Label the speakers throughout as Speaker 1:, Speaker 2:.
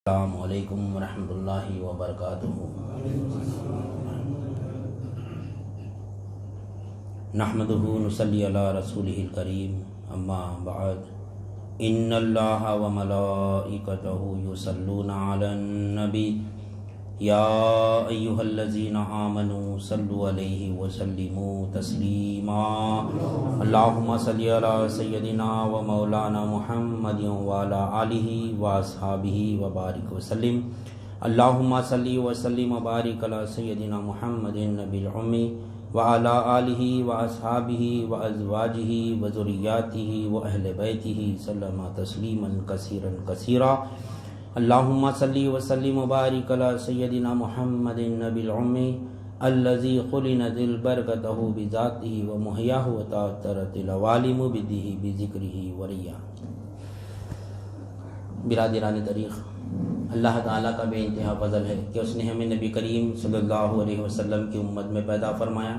Speaker 1: السلام علیکم ورحمۃ اللہ وبرکاتہ۔ نحمده نصلی علی رسولہ الکریم، اما بعد، ان اللہ وملائکتہ یصلون علی النبی یا ایہا الذین آمنوا صلوا علیہ وسلموا تسلیما۔ اللہم صلی علی سیدنا و مولانا محمد وعلی آلہ واصحابہ وبارک وسلم۔ اللہم صلی وسلم وبارک علی سیدنا محمد النبی الامی وعلی آلہ واصحابہ وازواجہ وذریاتہ واہل بیتہ سلم تسلیما کثیرا کثیرا۔ اللہم صلی وسلم وبارک علی سیدنا محمد النبی الامی الذی قرنت البرکتہ بذاتہ ومحیاہ وتعطرت العوالم بدہ بذکرہ وریا۔ برادران طریق، اللہ تعالیٰ کا بے انتہا فضل ہے کہ اس نے ہمیں نبی کریم صلی اللہ علیہ وسلم کی امت میں پیدا فرمایا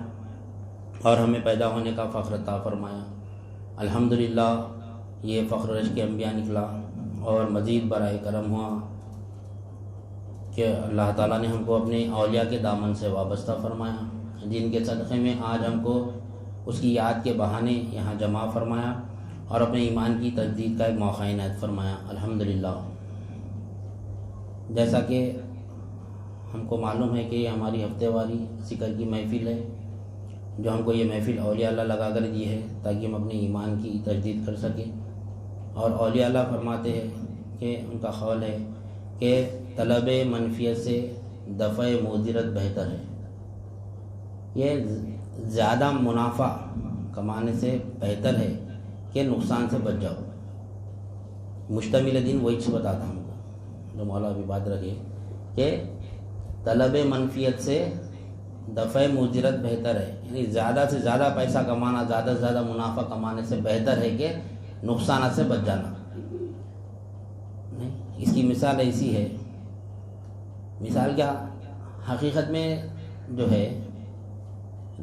Speaker 1: اور ہمیں پیدا ہونے کا فخر عطا فرمایا۔ الحمدللہ یہ فخر رشک انبیاء نکلا اور مزید برائے کرم ہوا کہ اللہ تعالیٰ نے ہم کو اپنے اولیاء کے دامن سے وابستہ فرمایا، جن کے صدقے میں آج ہم کو اس کی یاد کے بہانے یہاں جمع فرمایا اور اپنے ایمان کی تجدید کا ایک موقع عنایت فرمایا۔ الحمدللہ، جیسا کہ ہم کو معلوم ہے کہ یہ ہماری ہفتے واری ذکر کی محفل ہے، جو ہم کو یہ محفل اولیاء اللہ لگا کر دی ہے تاکہ ہم اپنے ایمان کی تجدید کر سکیں۔ اور اولیاء اللہ فرماتے ہیں کہ ان کا قول ہے کہ طلب منفیت سے دفع مضرت بہتر ہے۔ یہ زیادہ منافع کمانے سے بہتر ہے کہ نقصان سے بچ جاؤ۔ مشتمل دین وہی چیز بتاتا ہم کو جو مولا ابھی بات رکھے کہ طلب منفیت سے دفع مضرت بہتر ہے، یعنی زیادہ سے زیادہ پیسہ کمانا، زیادہ سے زیادہ منافع کمانے سے بہتر ہے کہ نقصانات سے بچ جانا۔ اس کی مثال ایسی ہے، مثال کیا، حقیقت میں جو ہے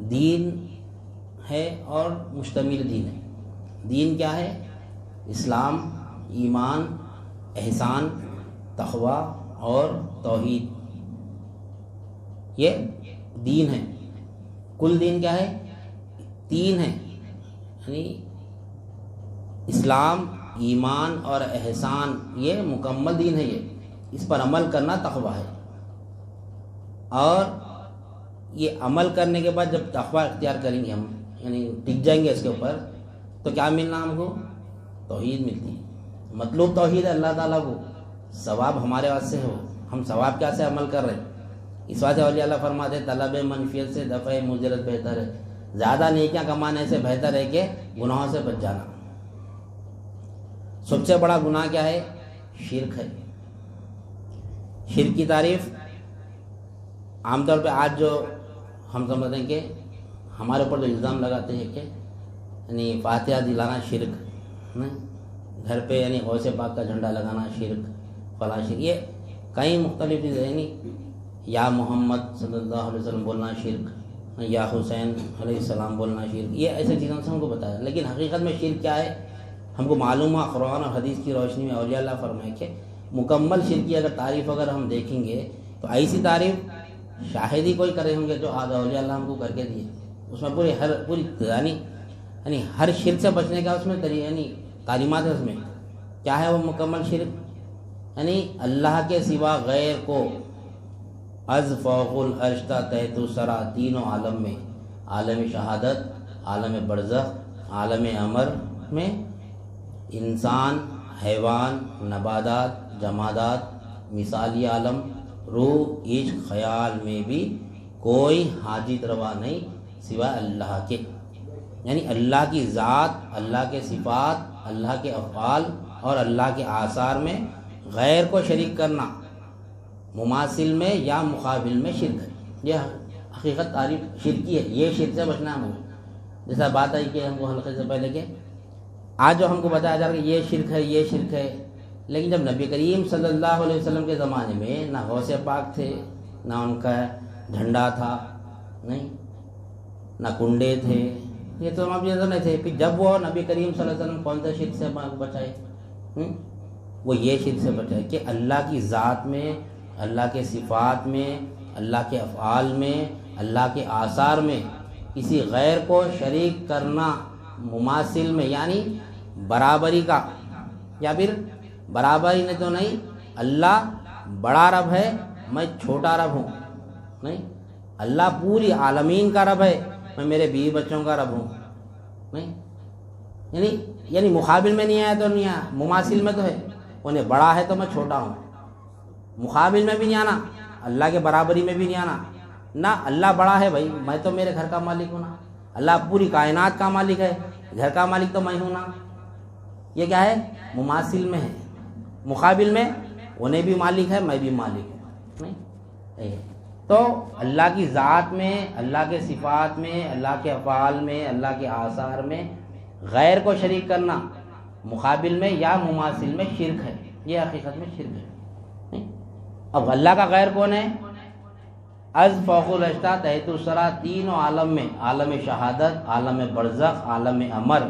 Speaker 1: دین ہے اور مشتمل دین ہے۔ دین کیا ہے؟ اسلام، ایمان، احسان، تقوی اور توحید، یہ دین ہے۔ کل دین کیا ہے؟ تین ہے، یعنی اسلام، ایمان اور احسان، یہ مکمل دین ہے۔ یہ اس پر عمل کرنا تقوی ہے، اور یہ عمل کرنے کے بعد جب تقوی اختیار کریں گے ہم، یعنی ٹک جائیں گے اس کے اوپر، تو کیا ملنا ہم کو؟ توحید ملتی ہے۔ مطلوب توحید ہے اللہ تعالیٰ کو، ثواب ہمارے واسطے ہو، ہم ثواب کیا سے عمل کر رہے ہیں۔ اس واسطے اولیاء اللہ فرماتے ہیں طلب منفیت سے دفع مضرت بہتر ہے، زیادہ نیکیاں کمانے سے بہتر ہے کہ گناہوں سے بچ جانا۔ سب سے بڑا گناہ کیا ہے؟ شرک ہے۔ شرک کی تعریف عام طور پہ آج جو ہم سمجھتے ہیں کہ ہمارے اوپر جو الزام لگاتے ہیں کہ یعنی فاتحہ دلانا شرک، گھر پہ یعنی غوث پاک کا جھنڈا لگانا شرک، فلاں شرک، یہ کئی مختلف چیزیں، یعنی یا محمد صلی اللہ علیہ وسلم بولنا شرک، یا حسین علیہ السلام بولنا شرک، یہ ایسے چیزوں سے ہم کو بتایا۔ لیکن حقیقت میں شرک کیا ہے ہم کو معلوم ہوا قرآن اور حدیث کی روشنی میں۔ اولیاء اللہ فرمائے کہ مکمل شرک کی اگر تعریف اگر ہم دیکھیں گے تو ایسی تعریف شاہد ہی کوئی کرے ہوں گے جو آج اولیاء اللہ ہم کو کر کے دیے۔ اس میں پوری یعنی ہر شرک سے بچنے کا اس میں یعنی تعلیمات ہے۔ اس میں کیا ہے وہ مکمل شرک؟ یعنی اللہ کے سوا غیر کو از فوق العرش تا تحت الثری، تینوں عالم میں، عالم شہادت، عالم برزخ، عالم امر میں، انسان، حیوان، نباتات، جمادات، مثالی عالم، روح، عشق، خیال میں بھی کوئی حاجت روا نہیں سوائے اللہ کے۔ یعنی اللہ کی ذات، اللہ کے صفات، اللہ کے افعال اور اللہ کے آثار میں غیر کو شریک کرنا مماثل میں یا مقابل میں شرک ہے۔ یہ حقیقت تعریف شرکی ہے، یہ شرک سے بچنا ہے ہمیں۔ جیسا بات آئی کہ ہم کو حلقے سے پہلے کہ آج جو ہم کو بتایا جا رہا ہے کہ یہ شرک ہے، یہ شرک ہے، لیکن جب نبی کریم صلی اللہ علیہ وسلم کے زمانے میں نہ غوث پاک تھے، نہ ان کا جھنڈا تھا، نہیں، نہ کنڈے تھے، یہ تو ہم اب نہیں تھے، پھر جب وہ نبی کریم صلی اللہ علیہ وسلم کون سے شرک سے بچائے، وہ یہ شرک سے بچے کہ اللہ کی ذات میں، اللہ کے صفات میں، اللہ کے افعال میں، اللہ کے آثار میں کسی غیر کو شریک کرنا، مماثل میں یعنی برابری کا، یا پھر برابری نے تو نہیں، اللہ بڑا رب ہے میں چھوٹا رب ہوں، نہیں، اللہ پوری عالمین کا رب ہے میں میرے بیوی بچوں کا رب ہوں، نہیں، یعنی مقابل میں نہیں آیا تو نہیں آیا، مماثل میں تو ہے، انہیں بڑا ہے تو میں چھوٹا ہوں، مقابل میں بھی نہیں آنا، اللہ کے برابری میں بھی نہیں آنا، نہ اللہ بڑا ہے بھائی میں تو میرے گھر کا مالک ہوں نا، اللہ پوری کائنات کا مالک ہے، گھر کا مالک تو میں ہوں نا، یہ کیا ہے؟ مماثل میں ہے، مقابل میں انہیں بھی مالک ہے میں بھی مالک ہوں، نہیں، تو اللہ کی ذات میں، اللہ کے صفات میں، اللہ کے افعال میں، اللہ کے آثار میں غیر کو شریک کرنا مقابل میں یا مماثل میں شرک ہے، یہ حقیقت میں شرک ہے۔ اب اللہ کا غیر کون ہے؟ از فوق الاشتا تحت الثری، تینوں عالم میں، عالم شہادت، عالم برزخ، عالم امر،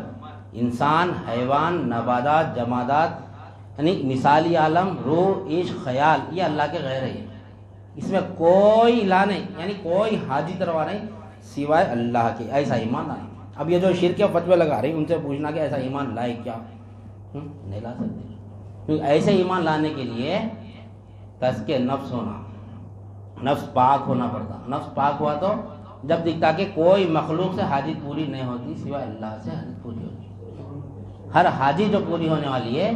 Speaker 1: انسان، حیوان، نباتات، جمادات، یعنی مثالی عالم، روح، عشق، خیال، یہ اللہ کے غیر ہے، اس میں کوئی الہ نہیں، یعنی کوئی حاجت روا نہیں سوائے اللہ کے، ایسا ایمان لانا۔ اب یہ جو شرک کے فتوے لگا رہی ان سے پوچھنا کہ ایسا ایمان لائے کیا؟ نہیں لا سکتے، کیونکہ ایسے ایمان لانے کے لیے تزکیہ نفس ہونا، نفس پاک ہونا پڑتا، نفس پاک ہوا تو جب دکھتا کہ کوئی مخلوق سے حاجت پوری نہیں ہوتی سوائے اللہ سے حاجت پوری ہوتی، ہر حاجت جو پوری ہونے والی ہے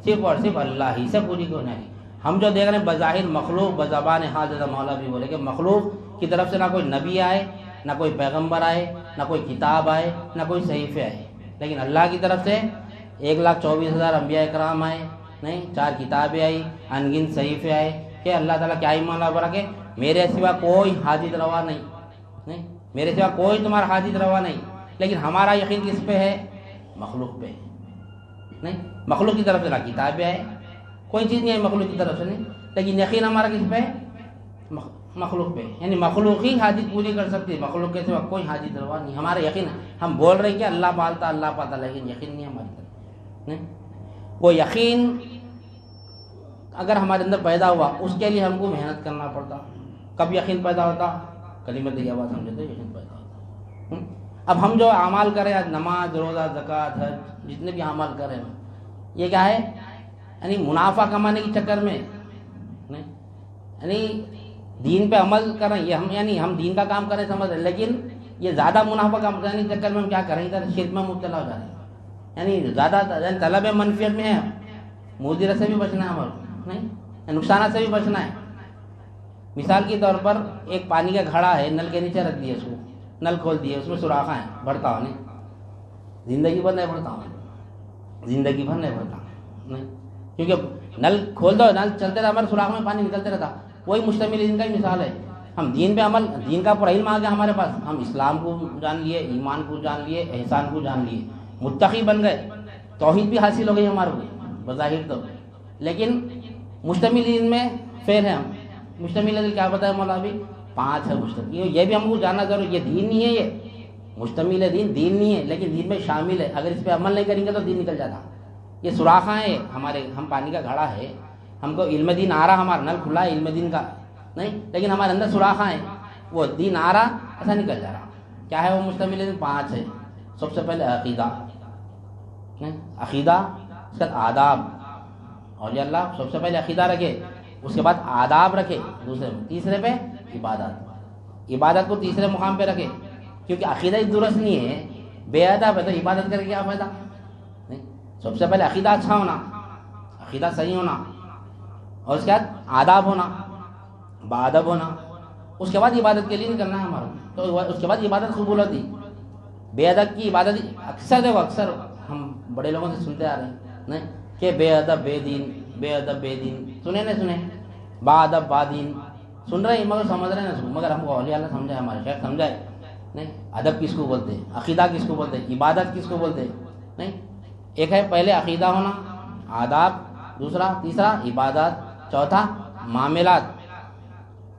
Speaker 1: صرف اور صرف اللہ ہی سے پوری ہونے والی۔ ہم جو دیکھ رہے ہیں بظاہر مخلوق، بزبان حال، جیسا مولا بھی بولے کہ مخلوق کی طرف سے نہ کوئی نبی آئے، نہ کوئی پیغمبر آئے، نہ کوئی کتاب آئے، نہ کوئی صحیفے آئے، لیکن اللہ کی طرف سے 1,24,000 انبیاء اکرام آئے، نہیں، 4 کتابیں آئی، انگن صحیفے آئے، کہ اللہ تعالیٰ کیا ایمان لا کہ میرے سوا کوئی حاجت روا نہیں، میرے سوا کوئی تمہارا حاجت روا نہیں، لیکن ہمارا یقین کس پہ ہے؟ مخلوق پہ، نہیں، مخلوق کی طرف سے نہ کتابیں آئے، کوئی چیز نہیں ہے مخلوق کی طرف سے، نہیں، لیکن یقین ہمارا کس پہ ہے؟ مخلوق پہ، یعنی مخلوق ہی حاجت پوری کر سکتی ہے، مخلوق کے سوا کوئی حاجت روا نہیں، ہمارا یقین ہے، ہم بول رہے ہیں کہ اللہ پالتا، اللہ پاتا، لیکن یقین نہیں ہماری طرف، نہیں، وہ یقین اگر ہمارے اندر پیدا ہوا اس کے لیے ہم کو محنت کرنا پڑتا۔ کب یقین پیدا ہوتا؟ کلمہ طیبہ سمجھے تو یقین پیدا ہوتا۔ اب ہم جو اعمال کریں، نماز، روزہ، زکوٰۃ، حج، جتنے بھی اعمال کریں، یہ کیا ہے؟ یعنی منافع کمانے کے چکر میں نہیں، یعنی دین پہ عمل کریں، یہ ہم دین کا کام کریں سمجھ رہے، لیکن یہ زیادہ منافع کمانے کے چکر میں ہم کیا کریں؟ ادھر شرک میں مبتلا ہو جا رہے ہیں، یعنی زیادہ طلب منفیت میں ہے، مضر سے بھی بچنا ہے ہمارے، نہیں، نقصانات سے بھی بچنا ہے۔ مثال کے طور پر ایک پانی کا گھڑا ہے، نل کے نیچے رکھ دیے، اس کو نل کھول دیے، اس میں سوراخیں ہیں، بڑھتا ہو نہیں، زندگی بھر نہیں بڑھتا ہوں، زندگی بھر نہیں بڑھتا نہیں، کیونکہ نل کھول دو، نل چلتے رہتا، ہمارے سوراخ میں پانی نکلتے رہتا، وہی مشتمل دین کا ہی مثال ہے۔ ہم دین پہ عمل، دین کا پورا علم آ گیا ہمارے پاس، ہم اسلام کو جان لیے، ایمان کو جان لیے، احسان کو جان لیے، متقی بن گئے، توحید بھی حاصل ہو گئی ہمارے کو بظاہر تو، لیکن مشتمل دین میں فیل ہے ہم۔ مشتمل دین کیا بتایا مولا بھی؟ 5 ہے مشتمل، یہ بھی ہم کو جاننا ضروری، یہ دین نہیں ہے، یہ مشتمل دین دین نہیں ہے، لیکن دین میں شامل ہے، اگر اس پہ عمل نہیں کریں گے تو دین نکل جاتا۔ یہ سوراخاں ہیں ہمارے، ہم پانی کا گھڑا ہے، ہم کو علم دین آ رہا، ہمارا نل کھلا ہے علم دین کا، نہیں، لیکن ہمارے اندر سوراخاں ہیں، وہ دین آ رہا ایسا نکل جا رہا۔ کیا ہے وہ مشتمل دین؟ 5 ہے۔ سب سے پہلے عقیدہ، عقیدہ، اس کے بعد آداب، اور یہ اللہ سب سے پہلے عقیدہ رکھے، اس کے بعد آداب رکھے تیسرے پہ عبادت، عبادت کو تیسرے مقام پہ رکھے، کیونکہ عقیدہ ہی درست نہیں ہے، بے ادب ہے تو عبادت کر کے کیا فائدہ؟ نہیں، سب سے پہلے عقیدہ اچھا ہونا، عقیدہ صحیح ہونا، اور اس کے بعد آداب ہونا، باادب ہونا، اس کے بعد عبادت کے لیے نکلنا ہے ہمارا، تو اس کے بعد عبادت قبول ہوتی۔ بے ادب کی عبادت اکثر دیکھو، اکثر ہم بڑے لوگوں سے سنتے آ رہے ہیں، نہیں، کہ بے ادب بے دین، بے ادب بے دین، سنے نہیں سنے؟ با ادب با دین، سن رہے ہیں مگر سمجھ رہے ہیں، مگر ہم کو اولیاء اللہ سمجھائے، ہمارے شیخ سمجھائے، نہیں، ادب کس کو بولتے ہیں، عقیدہ کس کو بولتے ہیں، عبادت کس کو بولتے ہیں، نہیں، ایک ہے پہلے عقیدہ ہونا، آداب، دوسرا، تیسرا عبادت، چوتھا معاملات،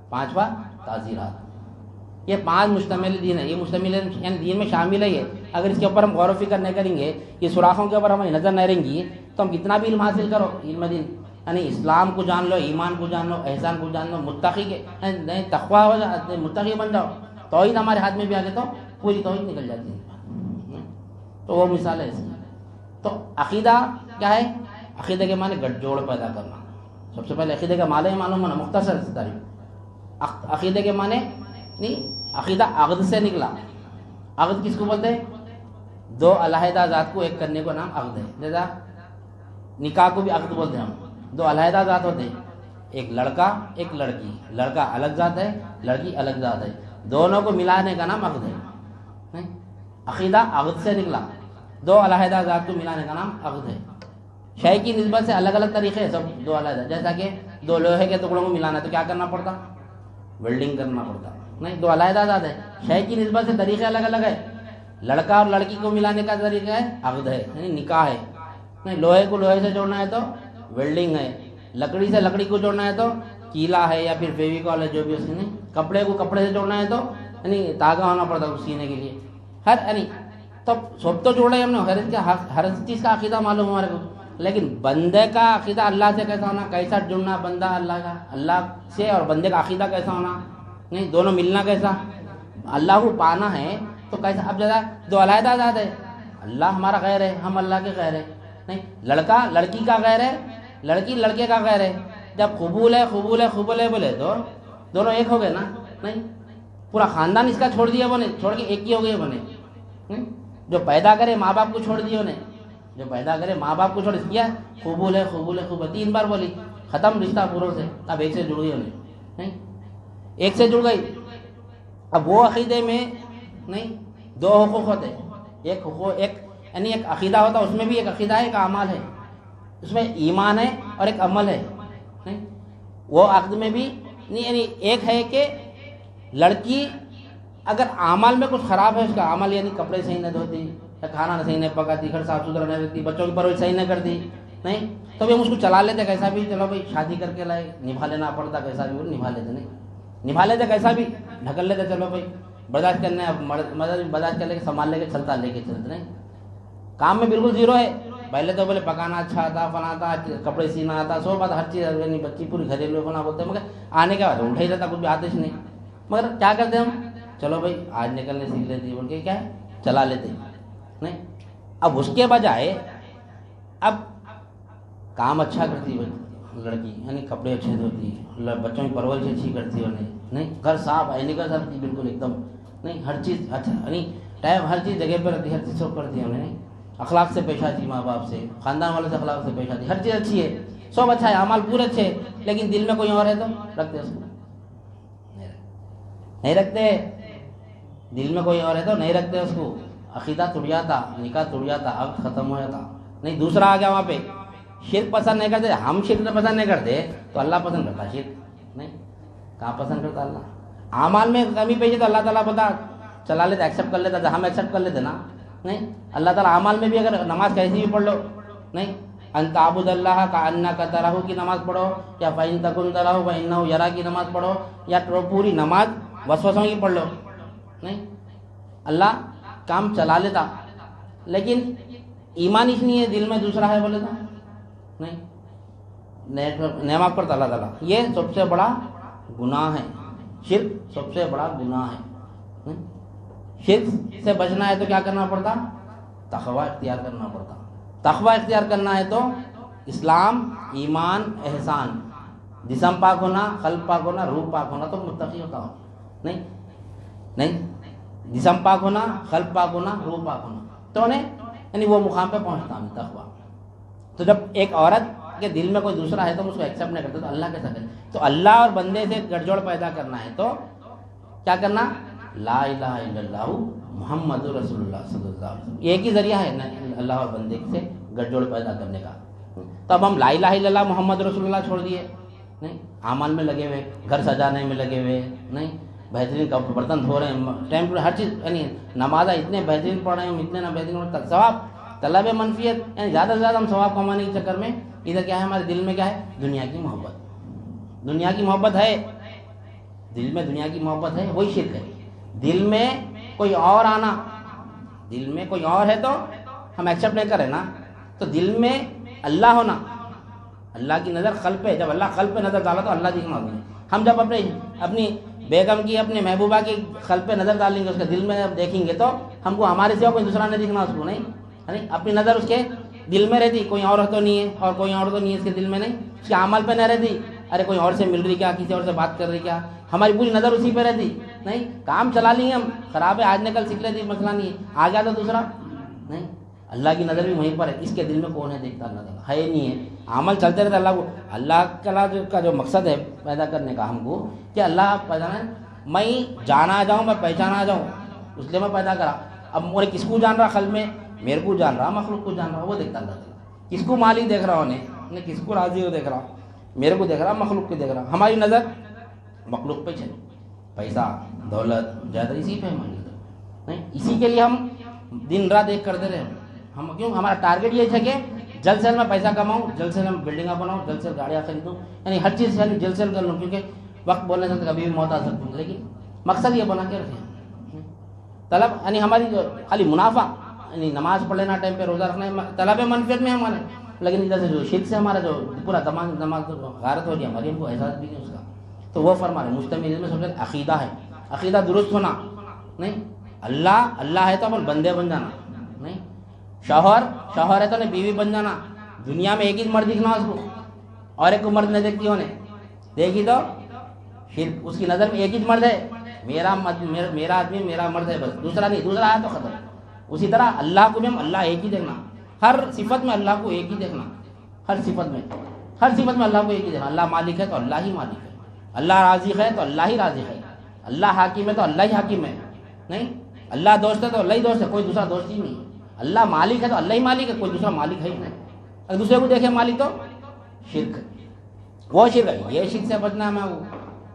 Speaker 1: 5واں تعزیرات، یہ 5 مشتمل دین ہے. یہ مشتمل یعنی دین میں شامل ہے یہ. اگر اس کے اوپر ہم غور و فکر نہیں کریں گے, یہ سوراخوں کے اوپر ہماری نظر نہیں رہیں گی, تو ہم کتنا بھی علم حاصل کرو, علم دین یعنی اسلام کو جان لو, ایمان کو جان لو, احسان کو جان لو, متقی کے تقویٰ ہو جائے, متقی بن جاؤ, توحید ہمارے ہاتھ میں بھی آ گئے تو پوری توحید نکل جاتی ہے. تو وہ مثال ہے اس کی. تو عقیدہ کیا ہے؟ عقیدہ کے معنی گٹھ جوڑ پیدا کرنا. سب سے پہلے عقیدے کا معنی معلوم ہونا, مختصر تعریف. عقیدے کے معنی نہیں, عقیدہ عقد سے نکلا. عقد کس کو بولتے ہیں؟ 2 علیحدہ ذات کو ایک کرنے کو نام عقد ہے. جیسا نکاح کو بھی عقد بولتے ہیں ہم. 2 علیحدہ ذات ہوتے ہیں, ایک لڑکا ایک لڑکی. لڑکا الگ ذات ہے, لڑکی الگ ذات ہے, دونوں کو ملانے کا نام عقد ہے. عقیدہ عقد سے نکلا, 2 علیحدہ ذات کو ملانے کا نام عقد ہے. شے کی نسبت سے الگ الگ طریقے ہیں سب 2 علیحدہ. جیسا کہ 2 لوہے کے ٹکڑوں کو ملانا ہے تو کیا کرنا پڑتا؟ ویلڈنگ کرنا پڑتا. نہیں, 2 علیحدہ ذات ہے. شے کی نسبت سے طریقے الگ الگ ہے. لڑکا اور لڑکی کو ملانے کا طریقہ ہے عقد ہے, یعنی نکاح ہے. نہیں, لوہے کو لوہے سے جوڑنا ہے تو ویلڈنگ ہے. لکڑی سے لکڑی کو جوڑنا ہے تو کیلا ہے یا پھر فیویکول ہے, جو بھی اس نے. کپڑے کو کپڑے سے جوڑنا ہے تو یعنی تاگا ہونا پڑتا ہے سینے کے لیے. یعنی تو سب تو جوڑے ہم نے, ہر چیز کا عقیدہ معلوم ہمارے کو. لیکن بندے کا عقیدہ اللہ سے کیسا ہونا, کیسا جڑنا بندہ اللہ کا, اللہ سے, اور بندے کا عقیدہ کیسا ہونا, نہیں دونوں ملنا کیسا, اللہ کو پانا ہے تو کیسا. اب جیسا 2 علیحدہ ذات ہے, اللہ ہمارا غیر ہے, ہم اللہ کے غیر ہے. نہیں, لڑکا لڑکی کا غیر ہے, لڑکی لڑکے کا غیر ہے. جب قبول ہے قبول ہے قبول ہے بولے تو دونوں ایک ہو گئے نا. نہیں, پورا خاندان اس کا چھوڑ دیا بنے, چھوڑ کے ایک ہی ہو گئے بنے. جو پیدا کرے ماں باپ کو چھوڑ دیے انہیں, جو پیدا کرے ماں باپ کو چھوڑ کیا, قبول ہے قبول ہے قبول, 3 بار بولی, ختم رشتہ پوروں سے. اب ایک سے جڑ گئی انہیں, نہیں ایک سے جڑ گئی. اب وہ عقیدے میں نہیں 2 حقوق ہوتے. ایک حقوق, ایک یعنی ایک عقیدہ ہوتا, اس میں بھی ایک عقیدہ ہے, ایک اعمال ہے. اس میں ایمان ہے اور ایک عمل ہے. نہیں, وہ عقد میں بھی نہیں, یعنی ایک ہے کہ لڑکی اگر اعمال میں کچھ خراب ہے, اس کا عمل یعنی کپڑے صحیح نہ دھوتی, یا کھانا صحیح نہیں پکاتی, گھر صاف ستھرا نہیں رکھتی, بچوں کی پرورش صحیح نہ کرتی, نہیں تو بھی ہم اس کو چلا لیتے کیسا بھی. چلو بھائی شادی کر کے لائے, نبھا لینا پڑتا کیسا بھی, نبھا لیتے. نہیں نبھا لیتے کیسا بھی, ڈھکل لیتے, چلو بھائی برداشت کرنے, برداشت کر لے کے سنبھال لے کے چلتا, لے کے چلتے. نہیں, کام میں بالکل زیرو ہے. پہلے تو بولے پکانا اچھا آتا, فنا آتا, کپڑے سینا آتا, سو بات, ہر چیز. بچی پوری گھریلو بنا بولتے, مگر آنے کے بعد اٹھا ہی رہتا, کچھ بھی آتش نہیں. مگر کیا کرتے ہم, چلو بھائی آج نکلنے سیکھ لیتی بول کے کیا ہے چلا لیتے. نہیں, اب اس کے بجائے اب کام اچھا کرتی لڑکی, یعنی کپڑے اچھے دھوتی, بچوں کی پرورش اچھی کرتی انہیں. نہیں, گھر صاف ہے, نکل سکتی بالکل ایک دم. نہیں, ہر چیز اچھا, یعنی ٹائم ہر چیز جگہ پہ رہتی, ہر چیز سب کرتی ہے انہیں. نہیں, اخلاق سے پیش آتی, ماں باپ سے, خاندان والوں سے اخلاق سے پیش آتی, ہر چیز اچھی ہے, سب اچھا ہے, اعمال پورے اچھے ہیں. لیکن دل میں کوئی اور ہے تو رکھتے اس کو نہیں رکھتے. دل میں کوئی اور ہے تو نہیں رکھتے اس کو. عقیدہ ٹوٹ جاتا, نکاح ٹوٹ جاتا, عقد ختم ہو جاتا. نہیں, دوسرا آ گیا وہاں پہ, شرک پسند نہیں کرتے. ہم شرک پسند نہیں کرتے تو اللہ پسند کرتا شرک. نہیں, کہاں پسند کرتا اللہ. اعمال میں کمی پیش ہے تو اللہ تعالیٰ بتا چلا لیتا, ایکسیپٹ کر لیتا, ہم ایکسیپٹ کر لیتے نا. نہیں, اللہ تعالیٰ اعمال میں بھی اگر نماز کیسی بھی پڑھ لو, نہیں ان تعبد اللہ کا انک تراہ کی نماز پڑھو, یا فإن تکن تراہ فإنہ یرا کی نماز پڑھو, یا پوری نماز وسوسوں کی پڑھ لو. نہیں, اللہ کام چلا لیتا. لیکن ایمان اس نہیں ہے, دل میں دوسرا ہے بولے تو نہیں, نعمت پڑھتا اللہ تعالیٰ. یہ سب سے بڑا گناہ ہے, شرک سب سے بڑا گناہ ہے. شرک سے بچنا ہے تو کیا کرنا پڑتا, تقوی اختیار کرنا پڑتا. تقوی اختیار کرنا ہے تو اسلام, ایمان, احسان, جسم پاک ہونا, قلب پاک ہونا, روح پاک ہونا, تو متقی ہوتا ہو. نہیں نہیں, جسم پاک ہونا, قلب پاک ہونا, روح پاک ہونا, تو انہیں یعنی وہ مقام پہ پہنچتا ہوں تقوی. تو جب ایک عورت کے دل میں کوئی دوسرا ہے تو اس کو ایکسیپٹ نہیں کرتے تو اللہ کیسا کرے. تو اللہ اور بندے سے گٹھ جوڑ پیدا کرنا ہے تو کیا کرنا, لا الہ الا اللہ محمد رسول اللہ صلی اللہ علیہ وسلم. ایک ہی ذریعہ ہے اللہ اور بندے سے گٹھ جوڑ پیدا کرنے کا. تو اب ہم لا الہ الا اللہ محمد رسول اللہ چھوڑ دیے, نہیں اعمال میں لگے ہوئے, گھر سجانے میں لگے ہوئے, نہیں بہترین برتن دھو رہے ہیں, ٹائم ٹو ہر چیز, یعنی نمازہ اتنے بہترین پڑھ رہے ہیں, اتنے نہ بہترین ثواب, طلب منفیت, یعنی زیادہ سے زیادہ ہم ثواب کمانے کے چکر میں ادھر کیا ہے, ہمارے دل میں کیا ہے, دنیا کی محبت. دنیا کی محبت ہے, دل میں دنیا کی محبت ہے, وہی شرک ہے. دل میں کوئی اور آنا، دل میں کوئی اور ہے تو ہم ایکسیپٹ نہیں کریں نا. تو دل میں اللہ ہونا، اللہ کی نظر قلب پہ، جب اللہ قلب پہ نظر ڈالا تو اللہ دکھنا ہوگا. ہم جب اپنی بیگم کی، اپنے محبوبہ کی قلب پہ نظر ڈالیں گے، اس کے دل میں جب دیکھیں گے تو ہم کو ہمارے سوا کوئی دوسرا نہیں دکھنا اس کو، نہیں. اپنی نظر اس کے دل میں رہتی، کوئی اور تو نہیں ہے، اور کوئی اور تو نہیں ہے اس کے دل میں، نہیں. اس کے عمل پہ نہیں رہتی، ارے کوئی اور سے مل رہی کیا، کسی اور سے بات کر رہی کیا، ہماری پوری نظر اسی پہ رہتی. نہیں، کام چلا لیں گے ہم، خراب ہے آج نکل سیکھ لیتی، مسئلہ نہیں ہے، آ گیا تو دوسرا نہیں. اللہ کی نظر بھی وہیں پر ہے. اس کے دل میں کون ہے دیکھتا؟ اللہ تعالیٰ ہے نہیں ہے. عمل چلتے رہتے. اللہ کو، اللہ کا جو مقصد ہے پیدا کرنے کا ہم کو، کہ اللہ پیدا ہے، میں جانا جاؤں، میں پہچانا جاؤں، اس لیے میں پیدا کرا. اب مجھے کس کو جان رہا قلب میں؟ میرے کو جان رہا، مخلوق کو جان رہا، وہ دیکھتا اللہ تعالیٰ. کس کو مالک دیکھ رہا انہیں، کس کو راضی ہو دیکھ رہا، میرے کو دیکھ رہا، مخلوق کو دیکھ رہا. ہماری نظر مخلوق پہ چلی، پیسہ دولت زیادہ اسی پہ ہماری نظر، نہیں. اسی کے لیے ہم دن رات ایک کرتے رہے. ہم کیوں؟ ہمارا ٹارگیٹ یہ ہے کہ جلد سے جلد میں پیسہ کماؤں، جلد سے جلد میں بلڈنگاں بناؤں، جلد سے جلد گاڑیاں خریدوں، یعنی ہر چیز یعنی جلد سے جلد کر لوں، کیونکہ وقت بولنے سے کبھی بھی موت آ سکتی ہے. لیکن مقصد یہ بنا کے رکھیں طلب، یعنی ہماری جو خالی منافع، یعنی نماز پڑھ لینا، ٹائم پہ روزہ رکھنا، طلب منفیت میں ہمارے. لیکن ادھر سے جو شرک سے ہمارا جو پورا دماغ غارت ہو گیا ہماری، ہم کو احساس بھی نہیں اس کا. تو وہ فرما رہے مجتمع میں سب سے عقیدہ ہے، عقیدہ درست ہونا. نہیں، اللہ ہے تو اپن بندے بن جانا، نہیں. شوہر ہے تو نہیں بیوی بن جانا. دنیا میں ایک ہی مرد دکھنا اس کو، اور ایک کو مرد نہیں دیکھتی ہونے دیکھی تو شرک. اس کی نظر میں ایک ہی مرد ہے، میرا آدمی میرا مرد ہے بس، دوسرا نہیں. دوسرا آیا تو ختم. اسی طرح اللہ کو بھی ہم اللہ ایک ہی دیکھنا، ہر صفت میں اللہ کو ایک ہی دیکھنا، ہر صفت میں اللہ کو ایک ہی دیکھنا. اللہ مالک ہے تو اللہ ہی مالک ہے، اللہ رازق ہے تو اللہ ہی رازق ہے، اللہ حاکم ہے تو اللہ ہی حاکم ہے. نہیں، اللہ دوست ہے تو اللہ ہی دوست ہے، کوئی دوسرا دوست ہی نہیں. اللہ مالک ہے تو اللہ ہی مالک ہے، کوئی دوسرا مالک ہے ہی نہیں. اگر دوسرے کو دیکھے مالک تو شرک، وہ شرک ہے. یہ شرک سے بچنا ہے، میں وہ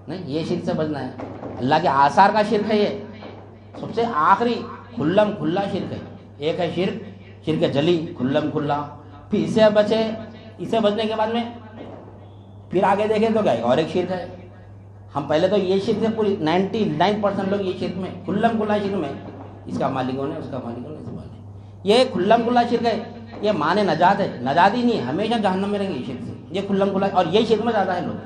Speaker 1: نہیں، یہ شرک سے بچنا ہے. اللہ کے آثار کا شرک ہے، یہ سب سے آخری کھلم کھلا شرک ہے. ایک ہے شرک جلی کھلم کھلا، پھر اسے بچنے کے بعد میں پھر آگے دیکھیں تو کیا ہے، اور ایک شرک ہے. ہم پہلے تو یہ شرک سے پوری 99% لوگ یہ شرک میں کھلم کھلا شرک میں، اس کا مالک ہونے، اس کا مالک ہونے، یہ کھلم کھلا شرک ہے. یہ مانے نجات ہے، نجات ہی نہیں ہے، ہمیشہ جہنم میں رہیں گے. یہ شرک سے، یہ کھلم کھلا، اور یہ شرک میں زیادہ ہے لوگ.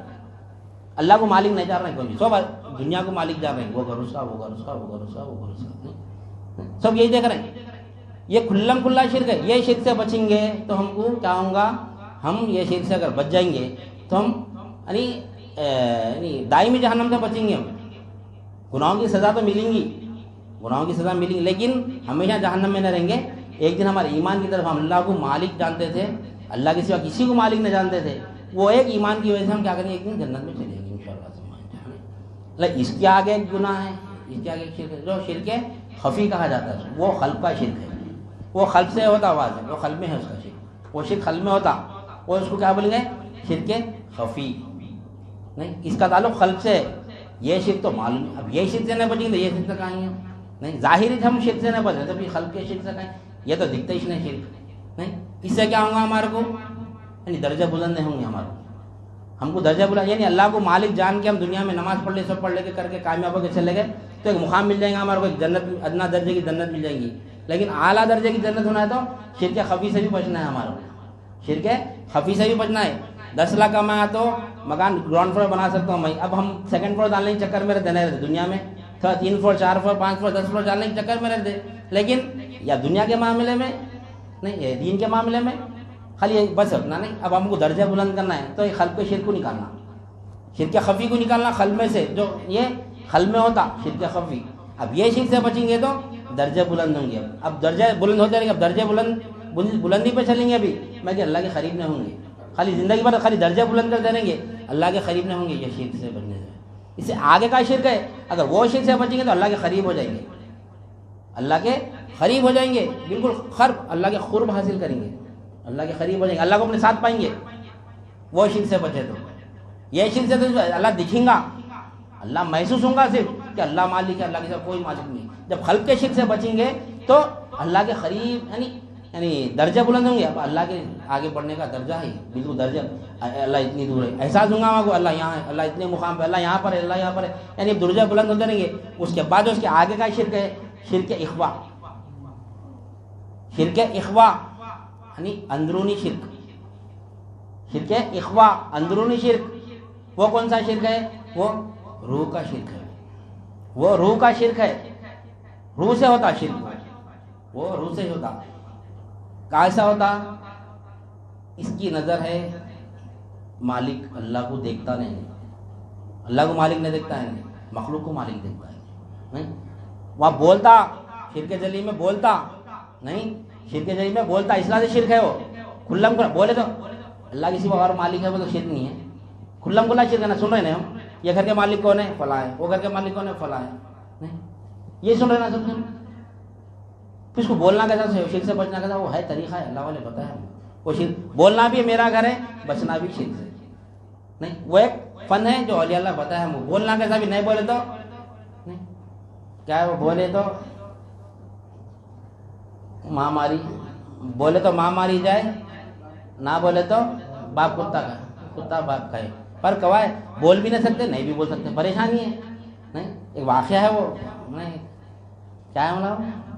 Speaker 1: اللہ کو مالک نہیں جان رہے ہیں کوئی بھی، سب دنیا کو مالک جان رہے ہیں. وہ گھر اس کا، وہ گھر اس کا، وہ گھر اس کا، وہ گھر اس کا، سب یہی دیکھ رہے ہیں. یہ کھلم کھلا شرک ہے. یہ شرک سے بچیں گے تو ہم کو کیا ہوگا؟ ہم یہ شرک سے اگر بچ جائیں گے تو ہم یعنی دائمی جہنم سے بچیں گے. ہم گناہوں کی سزا تو ملیں گی، لیکن ہمیشہ جہنم میں نہ رہیں گے. ایک دن ہمارے ایمان کی طرف ہم اللہ کو مالک جانتے تھے، اللہ کے سوا کسی کو مالک نہ جانتے تھے. وہ ایک ایمان کی وجہ سے ہم کیا کریں گے؟ ایک دن جنت میں چلیں گے انشاءاللہ. اس کے آگے ایک گناہ ہے، اس کے آگے ایک شرک ہے، جو شرک خفی کہا جاتا ہے. وہ قلب کا شرک ہے، وہ قلب سے ہوتا آواز ہے، وہ قلب میں ہے اس کا شرک. وہ شرک قلب میں ہوتا، وہ اس کو کیا بولیں گے؟ شرک خفی. نہیں، اس کا تعلق قلب سے ہے. یہ شرک تو معلوم ہے. اب یہ شرک سے نہیں بچیں گے، یہ شرک سے کہیں گے؟ نہیں، ظاہری ہم شرک سے نہیں بچ رہے، جب یہ قلب کے شرک سے کہیں، یہ تو دکھتا ہی نہیں شرک. نہیں، اس سے کیا ہوگا ہمارے کو؟ یعنی درجہ بلند نہیں ہوں گے ہمارے کو. ہم کو درجہ بلند، یعنی اللہ کو مالک جان کے ہم دنیا میں نماز پڑھ لے، سب پڑھ لے کے کر کے کامیاب ہو کے چلے گئے تو ایک مقام مل جائے گا ہمارے کو، ایک جنت، ادنا درجے کی جنت مل جائے گی. لیکن اعلیٰ درجے کی جنت ہونا ہے تو شرک خفی سے بھی بچنا ہے ہمارے کو. شرک خفی سے بھی بچنا ہے. 10 لاکھ کمایا تو مکان گراؤنڈ فلور بنا سکتا ہوں میں. اب ہم سیکنڈ فلور ڈالنے کے چکر میں رہتے دنیا میں، 3 فلور 4 فلور 5 فلور 10 فلور ڈالنے کے چکر میں رہتے. لیکن یا دنیا کے معاملے میں نہیں، دین کے معاملے میں خالی بس اپنا نہیں. اب ہم کو درجہ بلند کرنا ہے تو یہ قلب کے شرک کو نکالنا، شرک خفی کو نکالنا قلب میں سے، جو یہ قلب میں ہوتا شرک خفی. اب یہ شرک سے بچیں گے تو درجہ بلند ہوں گے. اب درجہ بلند ہوتے رہیں گے. اب درجہ بلندی پہ چلیں گے. ابھی میں کہ اللہ کے قریب نہ ہوں گے، خالی زندگی بھر خالی درجہ بلند کرتے رہیں گے، اللہ کے قریب نہ ہوں گے. یہ شرک سے بچنے سے، اس سے آگے کا شرک ہے. اگر وہ شرک سے بچیں گے تو اللہ کے قریب ہو جائیں گے، اللہ کے قریب ہو جائیں گے، بالکل قرب، اللہ کے قرب حاصل کریں گے، اللہ کے قریب ہو جائیں گے، اللہ کو اپنے ساتھ پائیں گے. وہ شرک سے بچے تو یہ شرک سے تو اللہ دکھیں گا، اللہ محسوس ہوں گا صرف کہ اللہ مالک ہے، اللہ کے ساتھ کوئی مالک نہیں. جب خلق کے شرک سے بچیں گے تو اللہ کے قریب، یعنی یعنی درجہ بلند ہوں گے. اب اللہ کے آگے بڑھنے کا درجہ ہے بالکل درجہ, اللہ اتنی دور ہے, احساس ہوں گا وہاں کو اللہ یہاں ہے, اللہ اتنے مقام پہ, اللہ یہاں پر ہے, اللہ یہاں پر ہے, یعنی درجہ بلند ہوتے رہیں گے. اس کے بعد اس کے آگے کا شرک ہے شرک اخوا. شرک اخوا یعنی اندرونی شرک, شرک اخوا اندرونی شرک. وہ کون سا شرک ہے؟ وہ روح کا شرک ہے. وہ روح کا شرک ہے, روح سے ہوتا شرک, وہ روح سے ہوتا. کیسا ہوتا؟ اس کی نظر ہے مالک اللہ کو دیکھتا نہیں, اللہ کو مالک نہیں دیکھتا ہے, مخلوق کو مالک دیکھتا ہے. نہیں وہاں بولتا شرک جلی میں بولتا نہیں, شرک جلی میں بولتا, اصلاح سے شرک ہے وہ. کھلم کھلا بولے تو اللہ کسی اور مالک ہے وہ تو شرک نہیں ہے. کھلم کھلا شرک ہے نا. سن رہے ہیں ہم, یہ گھر کے مالک کون ہے؟ فلاں ہے. وہ گھر کے مالک کون ہے؟ فلاں ہے. نہیں یہ سن رہے نا سب. پھر اس کو بولنا کیسا, شرک سے بچنا کیسا؟ وہ ہے طریقہ ہے, اللہ والے پتہ ہے. وہ شرک بولنا بھی میرا گھر ہے, بچنا بھی شرک سے. نہیں وہ ایک فن ہے جو اولیاء اللہ پتہ ہے. وہ بولنا کیسا بھی نہیں بولے تو نہیں کیا ہے, وہ بولے تو ماں ماری, بولے تو ماں ماری جائے, نہ بولے تو باپ کتا کھائے, کتا باپ کھائے. پر کوا ہے, بول بھی نہیں سکتے نہیں بھی بول سکتے, پریشانی ہے. نہیں ایک واقعہ ہے وہ, نہیں کیا ہے مطلب,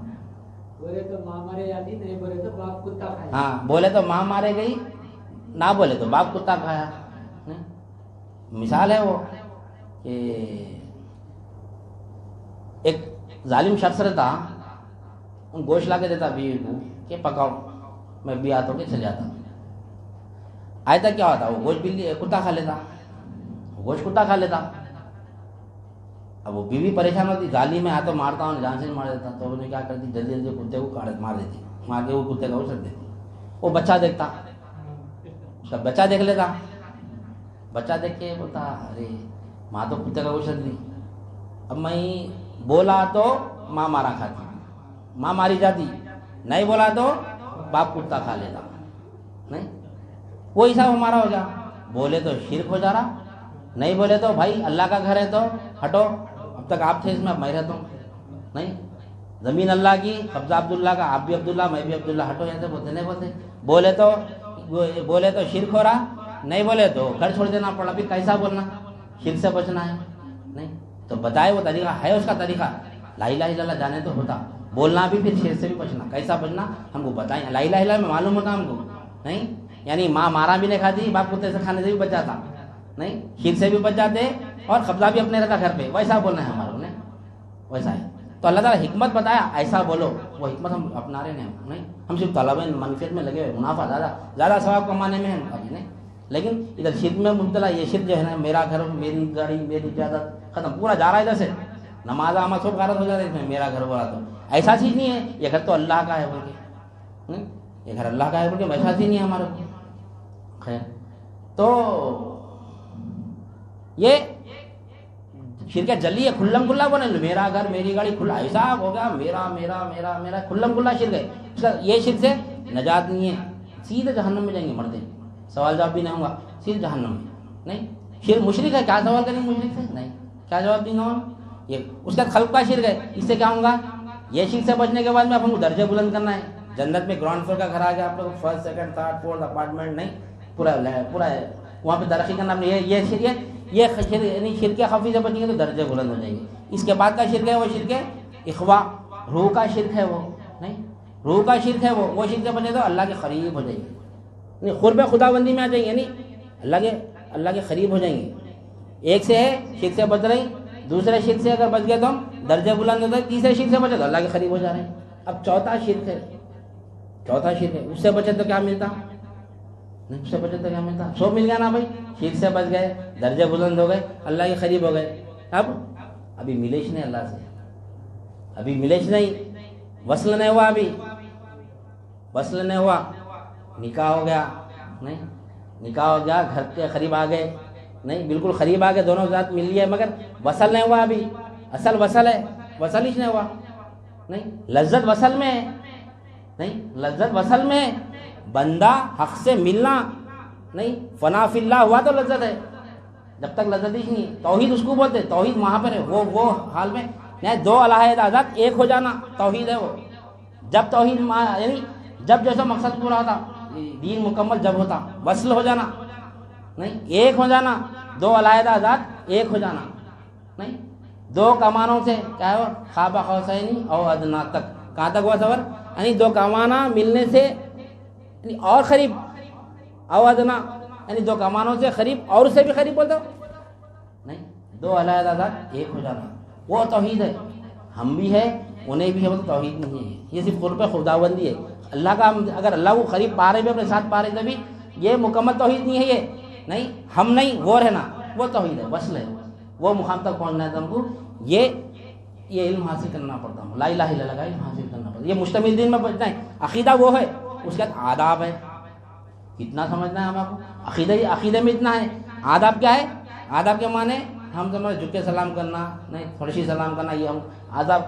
Speaker 2: بولے تو ماں مارے جاتی, نہیں بولے تو باپ کتا کھایا.
Speaker 1: ہاں بولے تو ماں مارے گئی, نہ بولے تو باپ کتا کھایا. مثال ہے وہ کہ ایک ظالم شخص رہتا, ان گوشت لا کے دیتا بیوی کو کہ پکاؤ, میں بھی آتا ہوں کہ چل جاتا. آئے تک کیا ہوتا, وہ گوشت بلی کتا کھا لیتا, گوشت کتا کھا لیتا. اب وہ بیوی پریشان ہوتی, گالی میں آتا مارتا ہوں, جان سے مار دیتا. تو انہوں نے کیا کرتی, جلدی جلدی کتے کو کاٹ مار دیتی, مار کے وہ کتے کا اچھل دیتی. وہ بچہ دیکھتا, اس کا بچہ دیکھ لیتا, بچہ دیکھ کے بولتا ارے ماں تو کتے کا اچھل دی. اب میں بولا تو ماں مارا کھاتی, ماں ماری جاتی, نہیں بولا تو باپ کتا کھا لیتا. نہیں وہ حساب ہمارا ہو گیا. بولے تو شرک ہو جا رہا, نہیں بولے تو بھائی اللہ کا گھر ہے تو ہٹو, اب تک آپ تھے اس میں, اب میں رہتا ہوں. نہیں زمین اللہ کی, قبضہ عبداللہ کا, آپ بھی عبداللہ میں بھی عبداللہ, ہٹو ایسے بولتے نہیں بولتے. بولے تو شرک ہو رہا, نہیں بولے تو گھر چھوڑ دینا پڑا. پھر کیسا بولنا, شرک سے بچنا ہے. نہیں تو بتائے وہ طریقہ ہے, اس کا طریقہ لا الہ الا اللہ جانے تو ہوتا, بولنا بھی پھر شرک سے بھی بچنا. کیسا بچنا ہم کو بتائیں, لا الہ الا اللہ میں معلوم ہوتا ہم کو. نہیں یعنی ماں مارا بھی نہیں کھاتی, باپ کتے سے کھانے سے بھی بچ جاتا. نہیں شرک سے بھی بچ جاتے اور قبضہ بھی اپنے رہتا گھر پہ. ویسا بولنا ہے ہماروں نے, ویسا ہے. تو اللہ تعالیٰ حکمت بتایا ایسا بولو, وہ حکمت ہم اپنا رہے ہیں. نہیں ہم صرف طلب منفیت میں لگے ہوئے, منافع زیادہ ثواب کمانے میں ہیں ابھی. نہیں لیکن ادھر شرک میں مبتلا, یہ شرک جو ہے نا, میرا گھر میری گاڑی میری اجازت, ختم پورا جا رہا ہے ادھر سے. نماز آماز سب غلط ہو جا رہے ہیں, میرا گھر بولا تو ایسا چیز نہیں ہے. یہ گھر تو اللہ کا ہے بول کے, یہ گھر اللہ کا ہے بول کے ویسا چیز نہیں ہے ہمارے کو. خیر تو یہ شرک جلی ہے, کھلم کھلا بولے میرا گھر میری گاڑی کھلا, ایسا ہو گیا میرا میرا میرا میرا, کھلم کھلا شرک ہے. یہ شرک سے نجات نہیں ہے, سیدھے جہنم میں جائیں گے مردے, سوال جواب بھی نہیں ہوگا, سیدھے جہنم میں. نہیں شرک مشرک ہے, کیا سوال کریں گے مشرک سے, نہیں کیا جواب دیں گا ہم. یہ اس کا خلق کا شرک ہے, اس سے کیا ہوگا, یہ شرک سے بچنے کے بعد میں ہم کو درجہ بلند کرنا ہے. جنت میں گراؤنڈ فلور کا گھر آ گیا آپ لوگ, first second third fourth apartment, نہیں پورا وہاں پہ ترقی کرنا. یہ شرک ہے, یہ یعنی شرک خفی سے بچیں گے تو درجے بلند ہو جائیں گے. اس کے بعد کا شرک ہے وہ شرک اخوا, روح کا شرک ہے وہ. نہیں روح کا شرک ہے وہ شرک سے بچے تو اللہ کے قریب ہو جائیں گے, نہیں قرب خدا بندی میں آ جائیں گے, یعنی اللہ کے قریب ہو جائیں گے. ایک سے ہے شرک سے بچ رہے, دوسرے شرک سے اگر بچ گئے تو ہم درجے بلند ہوتے ہیں, تیسرے شرک سے بچے تو اللہ کے قریب ہو جا رہے ہیں. اب چوتھا شرک ہے, اس سے بچے تو کیا ملتا, اس سے بچے تو کیا ملتا, سب مل گیا نا بھائی. شرک سے بچ گئے, درجے بلند ہو گئے, اللہ کے قریب ہو گئے. ابھی ملیش نہیں اللہ سے, ابھی ملیش نہیں, وصل نہیں ہوا, ابھی وصل نہیں ہوا, نکاح ہو گیا, نہیں نکاح ہو گیا, گھر کے قریب آ گئے, نہیں بالکل قریب آ گئے, دونوں ذات مل لیے, مگر وصل نہیں ہوا. ابھی اصل وصل ہے, وصل ہی نہیں ہوا. نہیں لذت وصل میں ہے, نہیں لذت وصل میں, بندہ حق سے ملنا, نہیں فنا فی اللہ ہوا تو لذت ہے. جب تک لذت ہی نہیں, توحید اس کو بولتے, توحید وہاں پر ہے, وہ حال میں نہیں, دو علیحدہ ذات ایک ہو جانا توحید ہے وہ. جب توحید یعنی جب جیسا مقصد پورا ہوتا، دین مکمل جب ہوتا، وصل ہو جانا نہیں، ایک ہو جانا، دو علیحدہ ذات ایک ہو جانا نہیں، دو کمانوں سے کیا ہے وہ خواب قوسین او ادنا تک، کہاں تک ہوا سفر؟ یعنی دو کمانہ ملنے سے یعنی اور قریب، او ادنا یعنی دو کمانوں سے قریب اور اس سے بھی قریب بولتا نہیں، دو علیحدہ ذات ایک ہو جانا، وہ توحید ہے۔ ہم بھی ہے انہیں بھی ہے، وہ تو توحید نہیں ہے، یہ صرف قرب خداوندی ہے۔ اللہ کا اگر اللہ کو قریب پا رہے بھی اپنے ساتھ پا رہے تبھی یہ مکمل توحید نہیں ہے، یہ نہیں، ہم نہیں وہ رہنا، وہ توحید ہے، وصل ہے، وہ مقام تک پہنچنا ہے ہم کو، یہ علم حاصل کرنا پڑتا ہے، لا الہ الا اللہ کا علم حاصل کرنا پڑتا ہے، یہ مشتمل دین میں پہنچنا ہے۔ عقیدہ وہ ہے، اس کے بعد آداب ہے، کتنا سمجھنا ہے ہم آپ کو، عقیدے میں اتنا ہے۔ آداب کیا ہے؟ آداب کے معنی ہم سمجھ جھک کے سلام کرنا نہیں، تھوڑی سی سلام کرنا، یہ ہم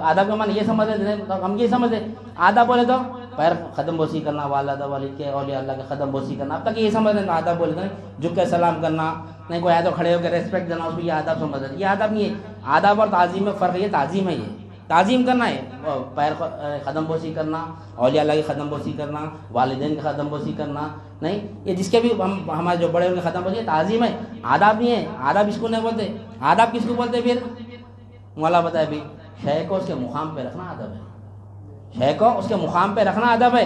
Speaker 1: آداب کے معنی یہ سمجھتے ہیں، ہم یہ سمجھتے آداب بولے تو پیر قدم بوسی کرنا، والدہ والد کے اولیاء اللہ کے قدم بوسی کرنا، اب تک یہ سمجھتے ہیں آداب بولے تو نہیں، جھک کے سلام کرنا نہیں، کوئی آیا تو کھڑے ہو کے ریسپیکٹ دینا، اس کو یہ آداب سمجھتے ہیں، یہ آداب نہیں ہے۔ آداب اور تعظیم میں فرق ہے، یہ تعظیم ہے، یہ تعظیم کرنا ہے، پیر قدم بوسی کرنا، اولیاء اللہ کی قدم بوسی کرنا، والدین کی قدم بوسی کرنا نہیں، یہ جس کے بھی ہمارے جو بڑے ان کے قدم بوسی، یہ تعظیم ہے، آداب نہیں ہے۔ آداب اس کو نہیں بولتے، آداب کس کو بولتے پھر؟ مولا بتائے بھی، شے کو اس کے مقام پہ رکھنا ادب ہے، شے کو اس کے مقام پہ رکھنا ادب ہے،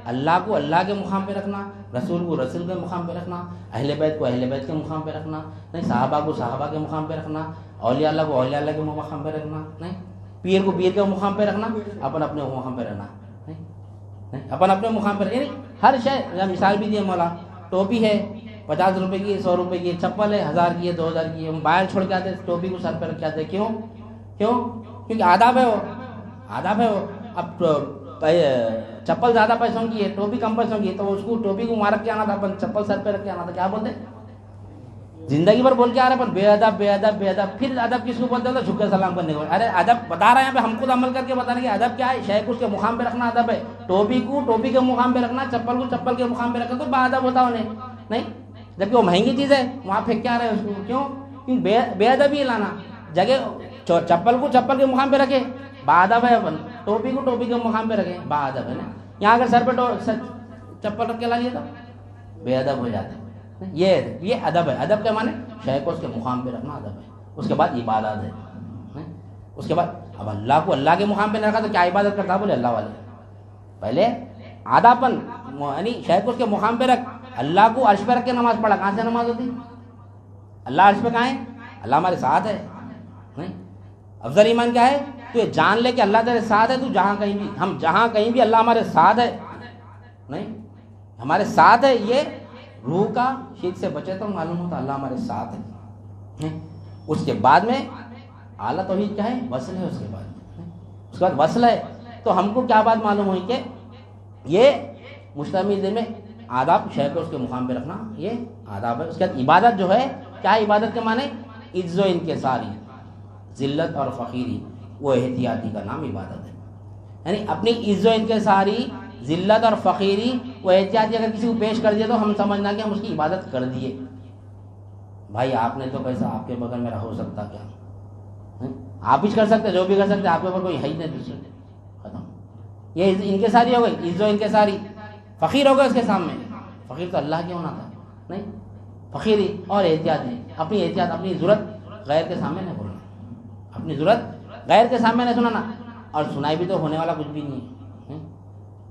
Speaker 1: اللہ کو اللہ کے مقام پہ رکھنا، رسول کو رسول کے مقام پہ رکھنا، اہل بیت کو اہل بیت کے مقام پہ رکھنا نہیں، صحابہ کو صحابہ کے مقام پہ رکھنا، اولیاء اللہ کو اولیاء اللہ کے مقام پہ رکھنا نہیں، پیر کو پیر کے مقام پہ رکھنا، اپن اپنے مقام پہ رہنا نہیں، اپن اپنے مقام پہ یعنی ہر شے۔ مثال بھی دی مولا، ٹوپی ہے 50 روپے کی، 100 روپے کی، چپل ہے 1000 کی ہے، 2000 کی ہے، ہم باہر چھوڑ کے آتے ٹوپی کو سر پہ رکھ کے آتے، کیوں؟ کیونکہ آداب ہے، وہ آداب ہے وہ۔ اب چپل زیادہ پیسوں کی ہے، ٹوپی کم پیسوں کی ہے، تو اس کو ٹوپی کو مار کے آنا تھا، اپن چپل سر پہ رکھ کے آنا تھا، کیا بولتے؟ زندگی بھر بول کے آ رہے ہیں بے ادب بے ادب بے ادب، پھر ادب کس کو بولتے ہیں؟ جھک کے سلام کرنے کو۔ ارے ادب بتا رہے ہیں پہ، ہم خود عمل کر کے بتا رہے ہیں کہ ادب کیا ہے، شے کو اس کے مقام پہ رکھنا ادب ہے، ٹوپی کو ٹوپی کے مقام پہ رکھنا، چپل کو چپل کے مقام پہ رکھنا تو با ادب ہوتا انہیں نہیں، جبکہ وہ مہنگی چیز ہے وہاں پھینک کے آ رہے ہیں اس کو، کیوں؟ بے ادبی لانا، جگہ چپل کو چپل کے مقام پہ رکھے با ادب ہے، اپن ٹوپی کو ٹوپی کے مقام پہ رکھے با ادب ہے نا، یہاں اگر سر پہ چپل رکھ کے لا لیے تو بے ادب ہو جاتے ہیں۔ یہ ادب ہے، ادب کے معنی شے کو اس کے مقام پہ رکھنا ادب ہے۔ اس کے بعد عبادت ہے، اس کے بعد اب اللہ کو اللہ کے مقام پہ نہ رکھا تو کیا عبادت کرتا؟ بولے اللہ والے پہلے آدھاپن یعنی شے کو اس کے مقام پہ رکھ، اللہ کو عرش پہ رکھ کے نماز پڑھا، کہاں سے نماز ہوتی؟ اللہ عرش پہ کہاں ہے؟ اللہ ہمارے ساتھ ہے نہیں۔ افضل ایمان کیا ہے؟ تو یہ جان لے کہ اللہ تیرے ساتھ ہے، تو جہاں کہیں بھی، ہم جہاں کہیں بھی اللہ ہمارے ساتھ ہے نہیں، ہمارے ساتھ ہے، یہ روح کا شرک سے بچے تو معلوم ہوتا اللہ ہمارے ساتھ ہے۔ اس کے بعد میں اعلیٰ توحید کیا ہے؟ وصل ہے، اس کے بعد وصل ہے، تو ہم کو کیا بات معلوم ہوئی کہ یہ مجتمع دین میں آداب شے کو اس کے مقام پہ رکھنا یہ آداب ہے۔ اس کے بعد عبادت جو ہے کیا ہے؟ عبادت کے معنی عز و انکساری، ذلت اور فقیری، وہ احتیاطی کا نام عبادت ہے، یعنی اپنی عز و انکساری، ذلت اور فقیری، وہ احتیاطی اگر کسی کو پیش کر دیا تو ہم سمجھنا کہ ہم اس کی عبادت کر دیے۔ بھائی آپ نے تو کیسا، آپ کے بغیر میرا ہو سکتا کیا؟ آپ ہی کر سکتے، جو بھی کر سکتے، آپ کے اوپر کوئی ہے ہی نہیں دوسرے، ختم۔ یہ انکساری ہو گئی، عز و انکساری۔ فقیر ہو گئے اس کے سامنے، فقیر تو اللہ کیا ہونا تھا نہیں، فقیری اور احتیاطی، اپنی احتیاط، اپنی ضرورت غیر کے سامنے نہیں بولنا، اپنی ضرورت غیر کے سامنے نہیں سنانا، اور سنائی بھی تو ہونے والا کچھ بھی نہیں ہے۔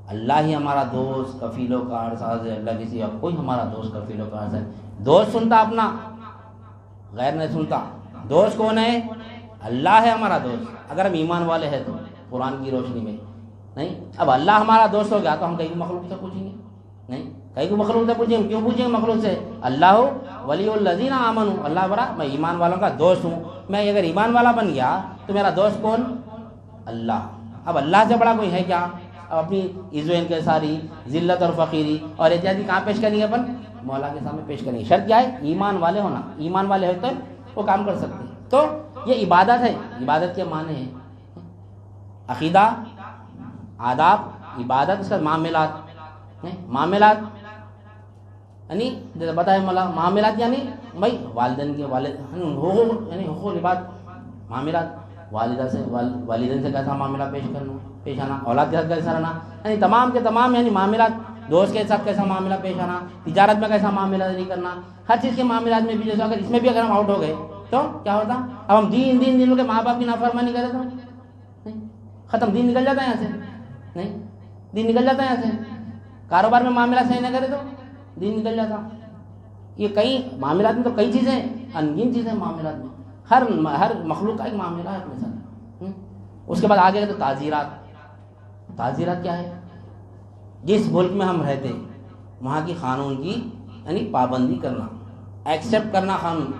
Speaker 1: اللہ ہی ہمارا دوست کفیل و کارساز ہے، اللہ کسی اور کوئی ہمارا دوست کفیل و کارساز ہے۔ دوست سنتا اپنا، غیر نہیں سنتا۔ دوست کون ہے؟ اللہ ہے ہمارا دوست، اگر ہم ایمان والے ہیں تو قرآن کی روشنی میں نہیں۔ اب اللہ ہمارا دوست ہو گیا تو ہم کہیں کو مخلوق سے پوچھیں گے نہیں، کہیں کو مخلوق سے پوچھیں گے، کیوں پوچھیں گے مخلوق سے؟ اللہ ولی الذین آمنوا، اللہ برا میں ایمان والوں کا دوست ہوں، میں اگر ایمان والا بن گیا تو میرا دوست کون؟ اللہ۔ اب اللہ سے بڑا کوئی ہے کیا؟ اب اپنی عز و انکساری، ذلت اور فقیری اور احتیاطی کہاں پیش کریں گے؟ اپن مولا کے سامنے پیش کریں گے۔ شرط کیا ہے؟ ایمان والے ہونا، ایمان والے ہوتے وہ کام کر سکتے ہیں۔ تو یہ عبادت ہے، عبادت کے معنی ہیں عقیدہ، آداب، عبادت، اس کا معاملات، معاملات یعنی جیسے بتایا مولا، معاملات یعنی بھائی والدین کے والد یعنی حقوق، یعنی حقوق العباد، معاملات والدہ سے والدین سے کیسا معاملہ پیش آنا، اولاد کے ساتھ کیسا رہنا، یعنی تمام کے تمام یعنی معاملات، دوست کے ساتھ کیسا معاملہ پیش آنا، تجارت میں کیسا معاملہ نہیں کرنا، ہر چیز کے معاملات میں بھی جیسے اگر اس میں بھی اگر ہم آؤٹ ہو گئے تو کیا ہوتا؟ اب ہم دین کے ماں باپ کی نافرمانی کرے تو نہیں، ختم، دین نکل جاتا ہے یہاں سے، نہیں دین نکل جاتا ہے یہاں سے، کاروبار میں معاملات صحیح نہ کرے تو دین نکل جاتا۔ یہ کئی معاملات میں تو کئی چیزیں انگین چیزیں معاملات میں، ہر مخلوق کا ایک معاملہ ہے اپنے ساتھ۔ اس کے بعد آگے گئے تو تعزیرات کیا ہے؟ جس ملک میں ہم رہتے وہاں کی قانون کی یعنی پابندی کرنا، ایکسیپٹ کرنا قانون،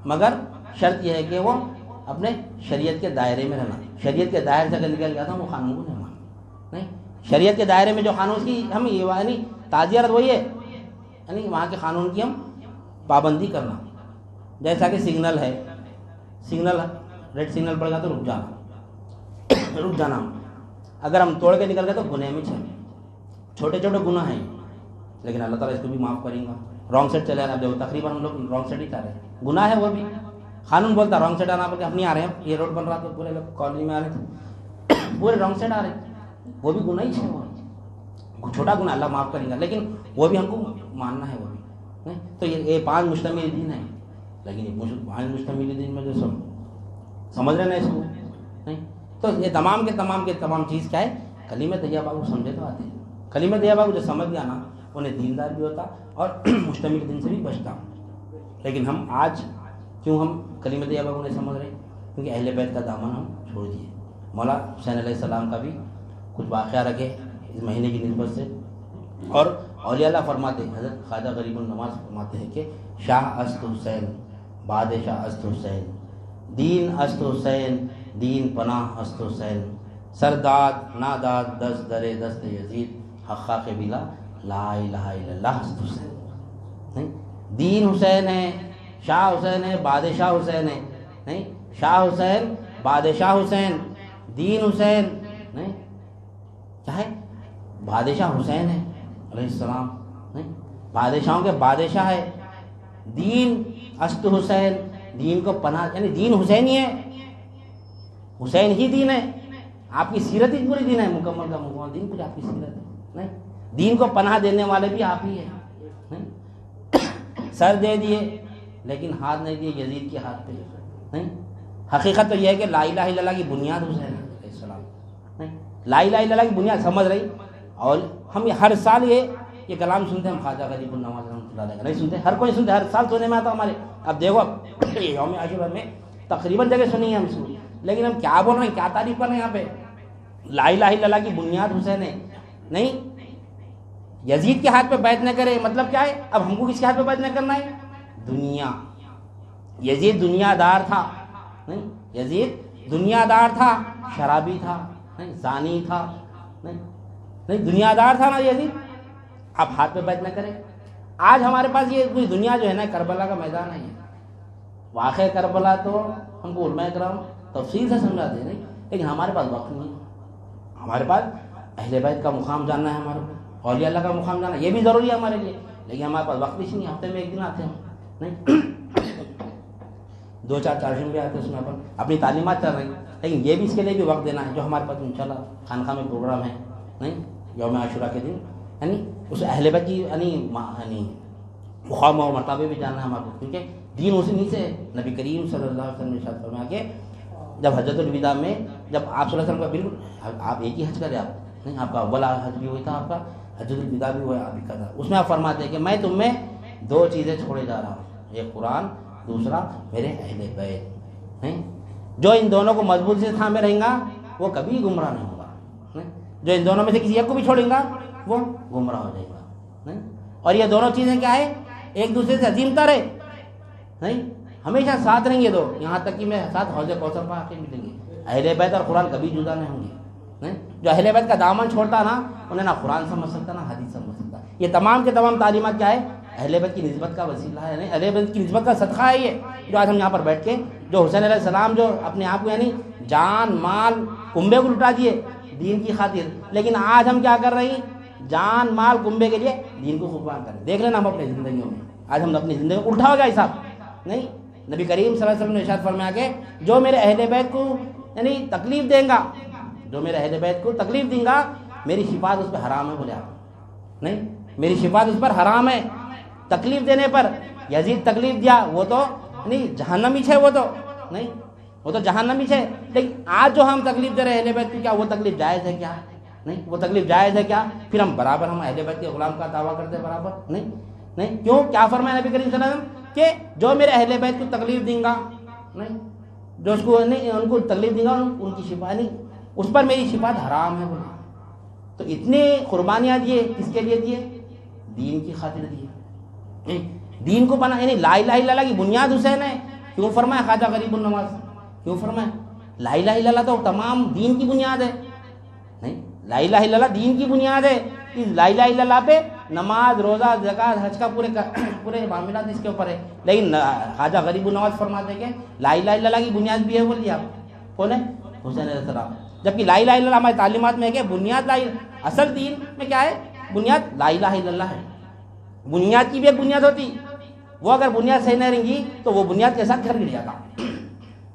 Speaker 1: مگر شرط یہ ہے کہ وہ اپنے شریعت کے دائرے میں رہنا، شریعت کے دائرے سے اگر نکل جاتا وہ قانون کو نہیں ماننا، نہیں شریعت کے دائرے میں جو قانون کی ہم یعنی تعزیرات وہی ہے یعنی وہاں کے قانون کی ہم پابندی کرنا۔ جیسا کہ سگنل ہے، سگنل ریڈ سگنل پڑ گیا تو رک جانا، اگر ہم توڑ کے نکل گئے تو گناہ میں چھوٹے چھوٹے گناہ ہیں، لیکن اللہ تعالیٰ اس کو بھی معاف کریں گا۔ رانگ سائڈ چلے رہے ہیں، تقریباً ہم لوگ رانگ سائڈ ہی چل رہے ہیں، گناہ ہے وہ بھی، قانون بولتا رانگ سائڈ آنا، ہم نہیں آ رہے ہیں، یہ روڈ بن رہا تو پورے لوگ کالونی میں آ رہے تھے پورے رانگ سائڈ آ رہے ہیں، وہ بھی گناہ ہی ہے، وہ چھوٹا گناہ اللہ معاف کریں گا، لیکن وہ بھی ہم کو ماننا ہے وہ بھی نہیں۔ تو یہ 5 مشتمل دین ہے، لیکن یہ 5 مشتمل دین میں جو سمجھ رہے نا اس کو نہیں، تو یہ تمام کے تمام چیز کیا ہے؟ کلمہ طیبہ کو سمجھے تو آتے ہیں، کلمہ طیبہ کو جو سمجھ گیا نا انہیں دیندار بھی ہوتا اور مشتمل دین سے بھی بچتا۔ لیکن ہم آج کیوں ہم کلمہ طیبہ کو نہیں سمجھ رہے؟ کیونکہ اہل بیت کا دامن ہم چھوڑ دیے۔ مولا حسین علیہ السلام کا بھی کچھ واقعہ رکھے اس مہینے کی نسبت سے، اور اولیاء اللہ فرماتے ہیں، حضرت خواجہ غریب النواز فرماتے ہیں کہ شاہ است حسین بادشاہ است حسین، دین است حسین دین پناہ است حسین، سرداد ناداد دست درے دست یزید، حقا کے بلا لا الہ الا اللہ است حسین۔ نہیں دین حسین ہے، شاہ حسین ہے، بادشاہ حسین ہے، نہیں شاہ حسین بادشاہ حسین، دین حسین نہیں کیا ہے؟ بادشاہ حسین ہے علیہ السلام، نہیں بادشاہوں کے بادشاہ ہے، دین است حسین، دین کو پناہ یعنی دین حسین ہی ہے، حسین ہی دین ہے، آپ کی سیرت ہی پوری دین ہے، مکمل کا مکمل دین پوری آپ کی سیرت ہے، نہیں دین کو پناہ دینے والے بھی آپ ہی ہیں، نہیں سر دے دیے لیکن ہاتھ نہیں دیے یزید کے ہاتھ پہ، نہیں حقیقت تو یہ ہے کہ لا الہ الا اللہ کی بنیاد حسین علیہ السلام، نہیں لا الہ الا اللہ کی بنیاد سمجھ رہی، اور ہم ہر سال یہ کلام سنتے ہیں، ہم خواجہ غریب النواز رحمۃ اللہ علیہ نہیں سنتے، ہر کوئی سنتے، ہر سال سننے میں آتا ہمارے۔ اب دیکھو یوم عاشورہ میں تقریباً جگہ سنی ہے ہم سے، لیکن ہم کیا بول رہے ہیں، کیا تعریف کر رہے ہیں یہاں پہ؟ لا الہ الا اللہ کی بنیاد حسین ہے، نہیں یزید کے ہاتھ پہ بیعت نہ کرے، مطلب کیا ہے؟ اب ہم کو کس کے ہاتھ پہ بیعت نہ کرنا ہے؟ دنیا، یزید دنیا دار تھا، نہیں یزید دنیا دار تھا، شرابی تھا، نہیں زانی تھا، نہیں دنیا دار تھا نا یزید، آپ ہاتھ پہ بیعت نہ کریں۔ آج ہمارے پاس یہ پوری دنیا جو ہے نا کربلا کا میدان ہے، واقع کربلا تو ہم کو علماء کرام تفصیل سے سمجھاتے ہیں، نہیں لیکن ہمارے پاس وقت نہیں ہے، ہمارے پاس اہل بیت کا مقام جاننا ہے، ہمارے پاس اولیاء اللہ کا مقام جاننا یہ بھی ضروری ہے ہمارے لیے، لیکن ہمارے پاس وقت بھی نہیں، ہفتے میں 1 دن آتے ہیں، نہیں 2-4 چارجنگ بھی آتے ہیں، اس میں اپنی تعلیمات چل رہی ہیں، لیکن یہ بھی اس کے لیے بھی وقت دینا ہے، جو ہمارے پاس انشاءاللہ خانقاہ میں پروگرام ہے، نہیں یوم عاشورہ کے دن، یعنی اس اہل بیت کی یعنی مقام اور مرتبے بھی جاننا ہے ہمارے کو، کیونکہ دین اسی نہیں سے نبی کریم صلی اللہ علیہ وسلم نے ارشاد فرمایا کہ جب حجۃ الوداع میں جب آپ صلی اللہ علیہ وسلم کا بالکل آپ ایک ہی حج کرے، آپ نہیں آپ کا اولا حج بھی ہوئی تھا، آپ کا حجۃ الوداع بھی ہوا آپ کا تھا، اس میں آپ فرماتے ہیں کہ میں تم میں 2 چیزیں چھوڑے جا رہا ہوں، ایک قرآن، دوسرا میرے اہل بیت، نہیں جو ان دونوں کو مضبوط سے تھامے رہیں گا وہ کبھی گمراہ نہیں ہوگا، نہیں جو ان دونوں میں سے کسی ایک کو بھی چھوڑیں گا وہ گمراہ ہو جائے گا، نہیں اور یہ دونوں چیزیں کیا ہے؟ ایک دوسرے سے عظیم تر ہے، نہیں ہمیشہ ساتھ رہیں گے، دو یہاں تک کہ میں ساتھ حوض کوثر پر آ کے ملیں گے، اہل بیت اور قرآن کبھی جدا نہیں ہوں گے، نہیں جو اہل بیت کا دامن چھوڑتا نا انہیں نہ قرآن سمجھ سکتا نہ حدیث سمجھ سکتا، یہ تمام کے تمام تعلیمات کیا ہے؟ اہل بیت کی نسبت کا وسیلہ ہے، نہیں اہل بیت کی نسبت کا صدقہ ہے یہ، جو آج ہم یہاں پر بیٹھ کے جو حسین علیہ السلام جو اپنے آپ کو یعنی جان مال کنبے کو لٹا دیے دین کی خاطر، لیکن آج ہم کیا کر رہے ہیں؟ جان مال کنبے کے لیے دین کو قربان کریں۔ دیکھ لینا ہم اپنی زندگیوں میں، آج ہم اپنی زندگی الٹا ہو گیا حساب، نہیں نبی کریم صلی اللہ علیہ وسلم نے ارشاد فرمایا کہ جو میرے اہل بیت کو یعنی تکلیف دیں گا، جو میرے اہل بیت کو تکلیف دیں گا، میری شفاعت اس پہ حرام ہے. بولے آپ نہیں، میری شفاعت اس پر حرام ہے. تکلیف دینے پر یزید تکلیف دیا، وہ تو نہیں جہنمی ہے، وہ تو نہیں، وہ تو جہنمی ہے. لیکن آج جو ہم تکلیف دے رہے اہل بیت کی، کیا وہ تکلیف جائز ہے؟ کیا نہیں، وہ تکلیف جائز ہے کیا؟ پھر ہم برابر ہم اہل بیت کے غلام کا دعویٰ کرتے ہیں برابر؟ نہیں نہیں. کیوں؟ کیا فرمایا نبی کریم صلی اللہ علیہ وسلم کہ جو میرے اہل بیت کو تکلیف دیں گا، نہیں جو اس کو نہیں ان کو تکلیف دیں گا، ان کی شفاعت نہیں، اس پر میری شفاعت حرام ہے. بولے تو اتنے قربانیاں دیے، کس کے لیے دیے؟ دین کی خاطر دیے. دین کو بنا، یعنی لا الہ الا اللہ کی بنیاد حسین ہے. کیوں فرمایا خواجہ غریب النواز؟ کیوں فرمایا؟ لا الہ الا اللہ تو تمام دین کی بنیاد ہے. نہیں، لا الہ الا اللہ دین کی بنیاد ہے. اس لا الہ الا اللہ پہ نماز، روزہ، زکات، حج کا پورے معاملات اس کے اوپر ہے. لیکن خواجہ غریب النواز فرماتے ہیں کہ لا الہ الا اللہ کی بنیاد بھی ہے. بولیے آپ کون ہے؟ حسین علیہ السلام. جبکہ لا الہ الا اللہ ہماری تعلیمات میں ہے کہ بنیاد اصل دین میں کیا ہے؟ بنیاد لا الہ الا اللہ ہے. بنیاد کی بھی ایک بنیاد ہوتی، وہ اگر بنیاد صحیح نہیں رہیں گی تو وہ بنیاد کے ساتھ گھر گر جاتا.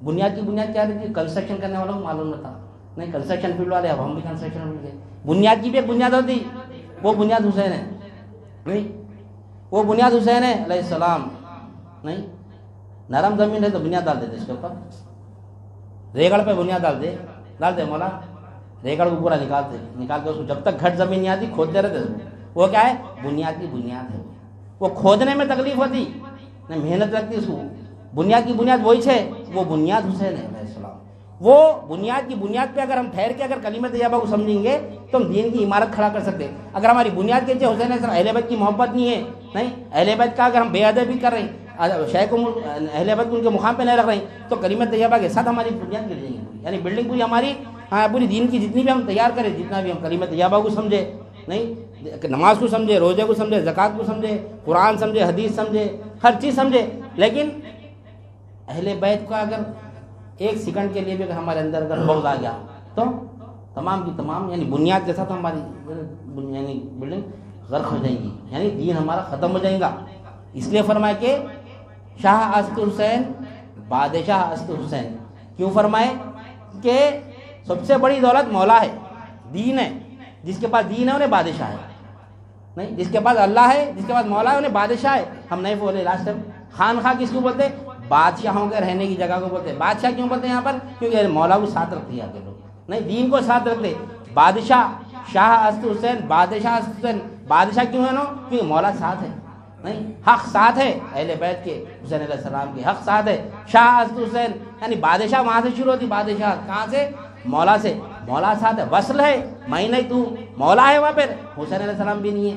Speaker 1: بنیاد کی بنیاد کیا رہتی؟ کنسٹرکشن کرنے والوں کو معلوم رہتا. نہیں، کنسٹرکشن فیلڈ والے، اب ہم بھی کنسٹرکشن فیلڈ کے. بنیاد کی بھی ایک بنیاد ہوتی، وہ بنیاد حسین ہے. نہیں، وہ بنیاد حسین ہے علیہ السلام. نہیں، نرم زمین ہے تو بنیاد ڈال دیتے اس کے اوپر، ریگڑ پہ بنیاد ڈال دے مولا، ریگڑ کو پورا نکال کے اس کو جب تک گھٹ زمین نہیں آتی کھودتے رہتے. وہ کیا ہے؟ بنیاد کی بنیاد ہے. وہ کھودنے میں تکلیف ہوتی، نہیں محنت لگتی اس کو. بنیاد کی بنیاد وہی ہے، وہ بنیاد حسین ہے علیہ السلام. وہ بنیاد کی بنیاد پہ اگر ہم ٹھہر کے اگر کلمہ طیبہ کو سمجھیں گے تو ہم دین کی عمارت کھڑا کر سکتے ہیں. اگر ہماری بنیاد کے نیچے حسین اہل بیت کی محبت نہیں ہے، نہیں اہل بیت کا اگر ہم بے ادبی کر رہے ہیں، شیخ کو اہل بیت کو ان کے مقام پہ نہیں رکھ رہے ہیں، تو کلمہ طیبہ کے ساتھ ہماری بنیاد گر جائیں گی. یعنی بلڈنگ پوری ہماری پوری دین کی جتنی بھی ہم تیار کریں، جتنا بھی ہم کلمہ طیبہ کو سمجھے، نہیں نماز کو سمجھے، روزے کو سمجھے، زکات کو سمجھے، قرآن سمجھے، حدیث سمجھے، ہر چیز سمجھے، لیکن اہل بیت کا اگر ایک سیکنڈ کے لیے بھی اگر ہمارے اندر اگر بغض آ گیا تو تمام کی تمام یعنی بنیاد کے ساتھ ہماری یعنی بلڈنگ غرق ہو جائیں گی، یعنی دین ہمارا ختم ہو جائے گا. اس لیے فرمائے کہ شاہ است حسین بادشاہ است حسین. کیوں فرمائے؟ کہ سب سے بڑی دولت مولا ہے، دین ہے. جس کے پاس دین ہے انہیں بادشاہ ہے. نہیں، جس کے پاس اللہ ہے، جس کے پاس مولا ہے، انہیں بادشاہ ہے. ہم نہیں بولے لاسٹ ٹائم خانخواہ کس کو بولتے؟ بادشاہوں کے رہنے کی جگہ کو بولتے ہیں. بادشاہ کیوں بولتے ہیں یہاں پر؟ کیونکہ مولا کو ساتھ رکھتے ہیں آگے لوگ، نہیں دین کو ساتھ رکھتے. بادشاہ شاہ است حسین بادشاہ است حسین. بادشاہ کیوں ہے نا؟ کیونکہ مولا ساتھ ہے. نہیں، حق ساتھ ہے اہل بیت کے، حسین علیہ السلام کے حق ساتھ ہے. شاہ است حسین یعنی بادشاہ وہاں سے شروع ہوتی، بادشاہ کہاں سے؟ مولا سے. مولا ساتھ ہے، وصل ہے. میں نہیں تو مولا ہے وہاں پر. حسین علیہ السلام بھی نہیں ہے،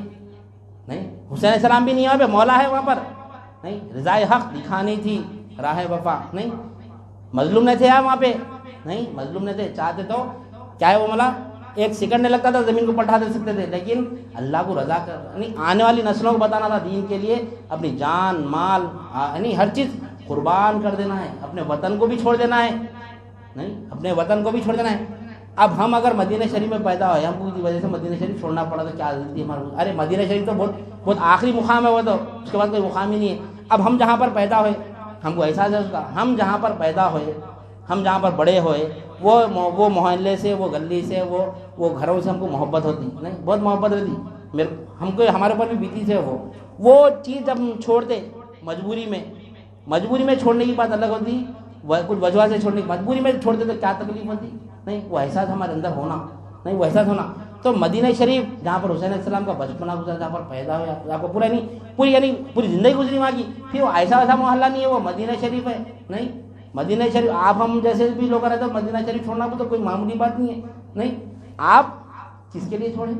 Speaker 1: نہیں حسین علیہ السلام بھی نہیں ہے وہاں پہ، مولا ہے وہاں پر. نہیں، رضائے حق دکھانی تھی، راہ وفا. نہیں، مظلوم نہیں تھے وہاں پہ، نہیں مظلوم نہیں تھے. چاہتے تو کیا ہے وہ مولا ایک سیکنڈ نہیں لگتا تھا زمین کو پلٹا دے سکتے تھے، لیکن اللہ کو رضا کر یعنی آنے والی نسلوں کو بتانا تھا دین کے لیے اپنی جان مال یعنی ہر چیز قربان کر دینا ہے. اپنے وطن کو بھی چھوڑ دینا ہے، نہیں اپنے وطن کو بھی چھوڑ دینا ہے. اب ہم اگر مدینہ شریف میں پیدا ہوئے، ہم کو کی وجہ سے مدینہ شریف چھوڑنا پڑا تو کیا غلطی ہماری؟ ارے مدینہ شریف تو بہت آخری مقام ہے، وہ تو اس کے بعد کوئی مقام ہی نہیں ہے. اب ہم جہاں پر پیدا ہوئے ہم کو احساس ہے اس کا. ہم جہاں پر پیدا ہوئے، ہم جہاں پر بڑے ہوئے، وہ محلے سے، وہ گلی سے، وہ گھروں سے ہم کو محبت ہوتی، نہیں بہت محبت ہوتی. ہم کو ہمارے اوپر بھی بیتی سے وہ چیز جب ہم چھوڑتے مجبوری میں چھوڑنے کی بات الگ ہوتی، کچھ وجہ سے چھوڑنے کی مجبوری میں چھوڑتے تو کیا تکلیف ہوتی. نہیں، وہ احساس ہمارے اندر ہونا، نہیں وہ احساس ہونا. تو مدینہ شریف جہاں پر حسین علیہ السلام کا بچپنا گزرا، جہاں پر پیدا ہوا، آپ کو پورا نہیں پوری یعنی پوری زندگی گزری وہاں کی، پھر وہ ایسا محلہ نہیں ہے، وہ مدینہ شریف ہے. نہیں مدینہ شریف آپ ہم جیسے بھی لوگ رہتے ہیں، مدینہ شریف چھوڑنا تو کوئی معمولی بات نہیں ہے. نہیں، آپ کس کے لیے چھوڑیں؟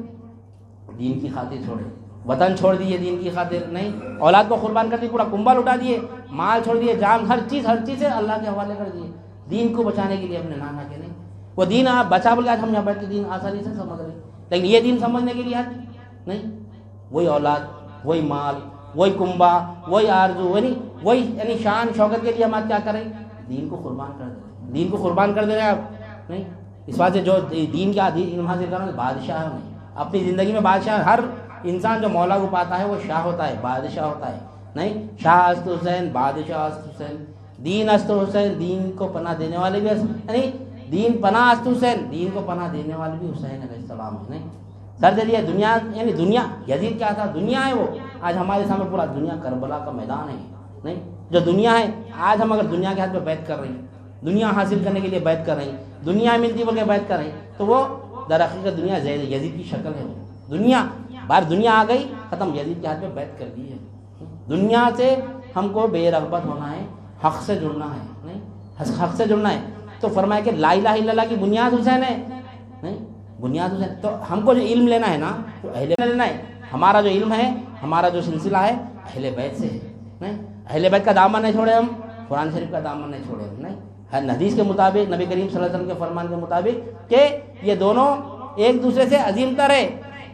Speaker 1: دین کی خاطر چھوڑے. وطن چھوڑ دیے دین کی خاطر، نہیں اولاد کو قربان کر دی، پورا کنبہ لٹا دیے، مال چھوڑ دیے، جان ہر چیز سے اللہ کے حوالے کر دیے دین کو بچانے کے لیے اپنے نانا کے. نہیں وہ دین آپ بچا بول کے آج ہم یہاں بیٹھ کے دین آسانی سے سمجھ رہے، لیکن یہ دین سمجھنے کے لیے آج نہیں. وہی اولاد، وہی مال، وہی کنبہ، وہی آرزو، وہی یعنی شان شوکت کے لیے ہم آج کیا کریں؟ دین کو قربان کر دیں. دین کو قربان کر دیں آپ. نہیں اس بات سے جو دین کا علم حاصل کرنا بادشاہ ہے. نہیں اپنی زندگی میں بادشاہ، ہر انسان جو مولا کو پاتا ہے وہ شاہ ہوتا ہے، بادشاہ ہوتا ہے. نہیں شاہ است حسین بادشاہ است حسین، دین است حسین دین کو پناہ دینے والے بھی یعنی دین پناہ است حسین، دین کو پناہ دینے والے بھی حسین علیہ السلام ہے. نہیں سر دے دنیا، یعنی دنیا یزید کیا تھا؟ دنیا ہے وہ. آج ہمارے سامنے پورا دنیا کربلا کا میدان ہے. نہیں جو دنیا ہے، آج ہم اگر دنیا کے ہاتھ پہ بیعت کر رہے ہیں، دنیا حاصل کرنے کے لیے بیعت کر رہے ہیں، دنیا ملتی بول کے بیعت کر رہے ہیں، تو وہ در حقیقت دنیا یزید کی شکل ہے. وہ دنیا باہر دنیا آ گئی ختم، یزید کے ہاتھ پہ بیعت کر دی ہے. دنیا سے ہم کو بے رغبت ہونا ہے، حق سے جڑنا ہے. نہیں حق سے جڑنا ہے تو فرمایا کہ لا الہ الا اللہ کی بنیاد حسین ہے. نہیں بنیاد حسین. تو ہم کو جو علم لینا ہے نا، تو اہل بیت لینا ہے. ہمارا جو علم ہے، ہمارا جو سلسلہ ہے اہل بیت سے ہے. نہیں اہل بیت کا دامن نہیں چھوڑے ہم، قرآن شریف کا دامن نہیں چھوڑے ہم. نہیں ہر حدیث کے مطابق، نبی کریم صلی اللہ علیہ وسلم کے فرمان کے مطابق کہ یہ دونوں ایک دوسرے سے عظیم تر ہے.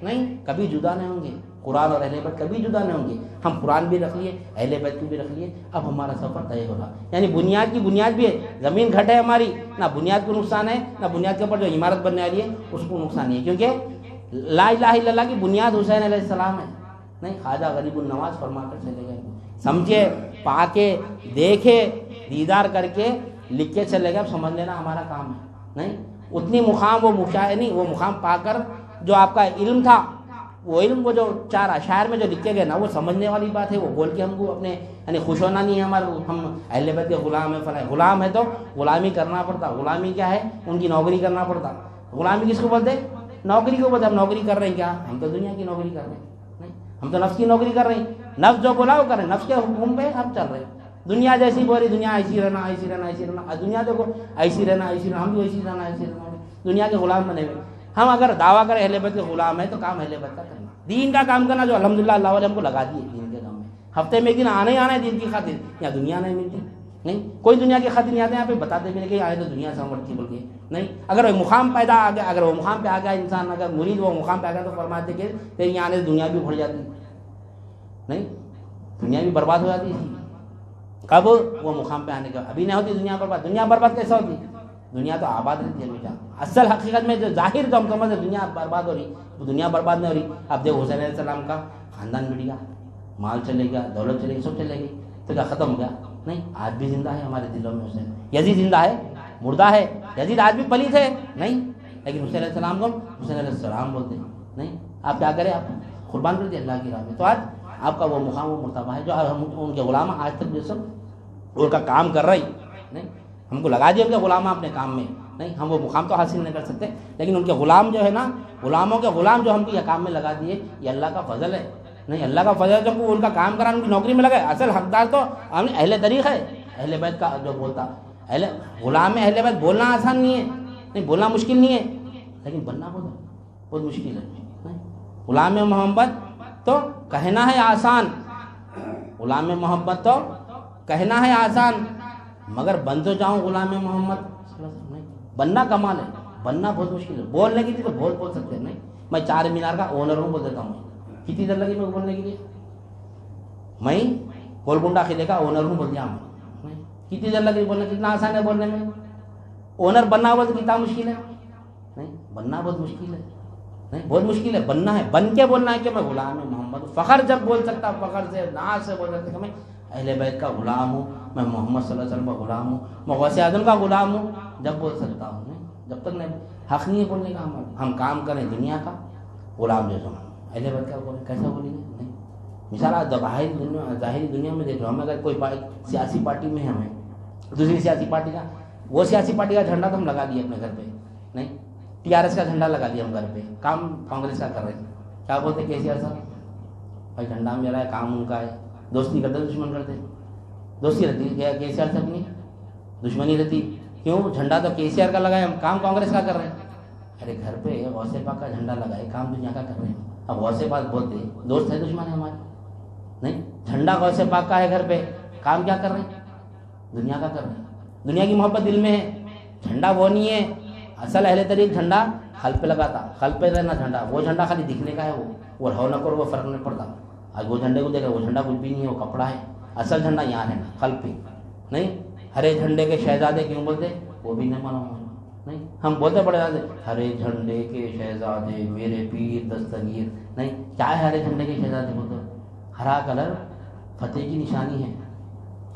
Speaker 1: نہیں کبھی جدا نہیں ہوں گے. قرآن اور اہل بیت کبھی جدا نہیں ہوں گے. ہم قرآن بھی رکھ لیے، اہل بیت کو بھی رکھ لیے، اب ہمارا سفر طے ہو رہا. یعنی بنیاد کی بنیاد بھی ہے. زمین گھٹ ہے ہماری، نہ بنیاد کو نقصان ہے، نہ بنیاد کے اوپر جو عمارت بننے والی ہے اس کو نقصان نہیں ہے، کیونکہ لا الہ الا اللہ کی بنیاد حسین علیہ السلام ہے. نہیں خواجہ غریب النواز فرما کر چلے گئے. سمجھے، پا کے، دیکھے، دیدار کر کے لکھ کے چلے گئے. اب سمجھ لینا ہمارا کام ہے. نہیں اتنی مقام وہ نہیں، وہ مقام پا کر جو آپ کا علم تھا، وہ علم وہ جو 4 اشعار میں جو لکھے گئے نا، وہ سمجھنے والی بات ہے. وہ بول کے ہم کو اپنے یعنی خوش ہونا نہیں ہے ہمارا. ہم اہل بیت کے غلام ہیں، فلاں غلام ہے تو غلامی کرنا پڑتا. غلامی کیا ہے؟ ان کی نوکری کرنا پڑتا. غلامی کس کو بولتے؟ نوکری کو بولتے. ہم نوکری کر رہے ہیں کیا؟ ہم تو دنیا کی نوکری کر رہے ہیں. نہیں ہم تو نفس کی نوکری کر رہے ہیں. نفس جو بولا وہ کر رہے ہیں، نفس کے حکم پہ ہم چل رہے ہیں. دنیا جیسی بول رہی، دنیا ایسی رہنا، ایسی رہنا، ایسی رہنا. دنیا دیکھو ایسی رہنا، ایسی رہنا، ہم بھی ایسی رہنا، ایسی رہنا. دنیا کے غلام بنے ہوئے. ہم اگر دعویٰ کریں اہل بیت کے غلام ہے تو کام اہل بیت کا کرنا، دین کا کام کرنا، جو الحمدللہ اللہ والے ہم کو لگا دیے دین کے کام میں. ہفتے میں ایک دن آنا ہی آنا ہے دین کی خاطر. یہاں دنیا نہیں ملتی. نہیں کوئی دنیا کی خاطر نہیں آتے. یہاں پہ بتاتے بھی نہیں کہ آئے تو دنیا سے بڑھتی بول کے. نہیں اگر وہ مقام پیدا آ گیا، اگر وہ مقام پہ آ گیا انسان، اگر مرید وہ مقام پہ آ گیا تو فرماتے کہ پھر یہاں آنے سے دنیا بھی بڑھ جاتی. نہیں دنیا بھی برباد ہو جاتی ہے. کب؟ وہ مقام پہ آنے کا. ابھی نہیں ہوتی دنیا برباد. دنیا برباد کیسے ہوتی؟ دنیا تو آباد رہتی ہے ہمیشہ. اصل حقیقت میں جو ظاہر جو ہم سمجھتے دنیا برباد ہو رہی، وہ دنیا برباد نہیں ہو رہی. اب دیکھو حسین علیہ السلام کا خاندان مٹ گیا، مال چلے گیا، دولت چلے گی، سب چلے گئی، تو کیا ختم ہو گیا؟ نہیں آج بھی زندہ ہے ہمارے دلوں میں حسین. یزید زندہ ہے؟ مردہ ہے. یزید آج بھی پلیت ہے؟ نہیں. لیکن حسین علیہ السلام کو حسین علیہ السلام بولتے ہیں. نہیں آپ کیا کریں؟ آپ قربان کر دیے اللہ کی راہ میں. تو آج آپ کا وہ مقام وہ مرتبہ ہے جو ہم ان کے غلام آج تک جو سب ان کا کام کر رہی. نہیں ہم کو لگا دیا ان کے غلام اپنے کام میں. نہیں ہم وہ مقام تو حاصل نہیں کر سکتے، لیکن ان کے غلام جو ہے نا، غلاموں کے غلام جو ہم کو یہ کام میں لگا دیے، یہ اللہ کا فضل ہے. نہیں اللہ کا فضل ہے جب وہ ان کا کام کرا، ان کی نوکری میں لگا. اصل حقدار تو ہم اہل طریق ہے، اہل بیت کا جو بولتا. اہل غلام میں اہل بیت بولنا آسان نہیں ہے، نہیں بولنا مشکل نہیں ہے، لیکن بننا بہت مشکل ہے. نہیں غلام محمد تو کہنا ہے آسان، غلام محمد تو کہنا ہے آسان، مگر بن تو جاؤں غلام محمد. نہیں بننا کمال ہے، بننا بہت مشکل ہے. بولنے کے لیے تو بہت بول سکتے ہیں. نہیں میں 4 مینار کا اونر ہوں بول دیتا ہوں. کتنی دیر لگی میں بولنے کے لیے؟ میں گولکنڈہ قلعے کا اونر ہوں بول دیا میں. کتنی دیر لگی بولنے؟ کتنا آسان ہے بولنے میں. اونر بننا ہوا تو کتنا مشکل ہے. نہیں بننا بہت مشکل ہے. نہیں بہت مشکل ہے. بننا ہے، بن کے بولنا ہے کہ میں غلام محمد. فخر جب بول سکتا، فخر سے ناز سے بول سکتا کہ میں اہل بیت کا غلام ہوں، میں محمد صلی اللہ علیہ وسلم کا غلام ہوں، میں غوث اعظم کا غلام ہوں، جب بول سکتا ہوں. نہیں جب تک نہیں حق نہیں ہے بولنے کا. ہم کام کریں دنیا کا، غلام جو سمجھ اہل بیت کا بولیں، کیسا بولیں گے؟ نہیں مثال ظاہری دنیا میں دیکھ رہا ہوں. ہم اگر کوئی سیاسی پارٹی میں ہمیں دوسری سیاسی پارٹی کا، وہ سیاسی پارٹی کا جھنڈا تو ہم لگا دیے اپنے گھر پہ. نہیں TRS کا جھنڈا لگا دیا ہم گھر پہ، کام کانگریس کا کر رہے ہیں. کیا بولتے KCR صاحب؟ بھائی جھنڈا میرا ہے، کام ان کا ہے. دوستی کرتے دشمن کرتے؟ دوستی رہتی ہے KCR سے اپنی دشمنی رہتی. کیوں؟ جھنڈا تو KCR کا لگائے، ہم کام کانگریس کا کر رہے ہیں. ارے گھر پہ غوث پاک کا جھنڈا لگائے، کام دنیا کا کر رہے ہیں. اب غوث پاک بولتے دوست ہے دشمن ہے ہمارے؟ نہیں جھنڈا غوث پاک کا ہے گھر پہ، کام کیا کر رہے ہیں؟ دنیا کا کر رہے ہیں. دنیا کی محبت دل میں ہے. جھنڈا وہ نہیں ہے. اصل اہل طریق جھنڈا قلب پہ لگاتا، قلب پہ رہنا جھنڈا. وہ جھنڈا خالی دکھنے کا ہے، وہ رہو نہ کرو وہ فرق نہیں پڑتا. آج وہ جھنڈے کو دیکھا، وہ جھنڈا کچھ بھی نہیں ہے، وہ کپڑا ہے. اصل جھنڈا یہاں ہے نا قلب پہ. نہیں ہرے جھنڈے کے شہزادے کیوں بولتے؟ وہ بھی نہیں مانو. نہیں ہم بولتے پڑے جاتے ہرے جھنڈے کے شہزادے میرے پیر دستگیر. نہیں کیا ہے ہرے جھنڈے کے شہزادے؟ بولتے ہرا کلر فتح کی نشانی ہے،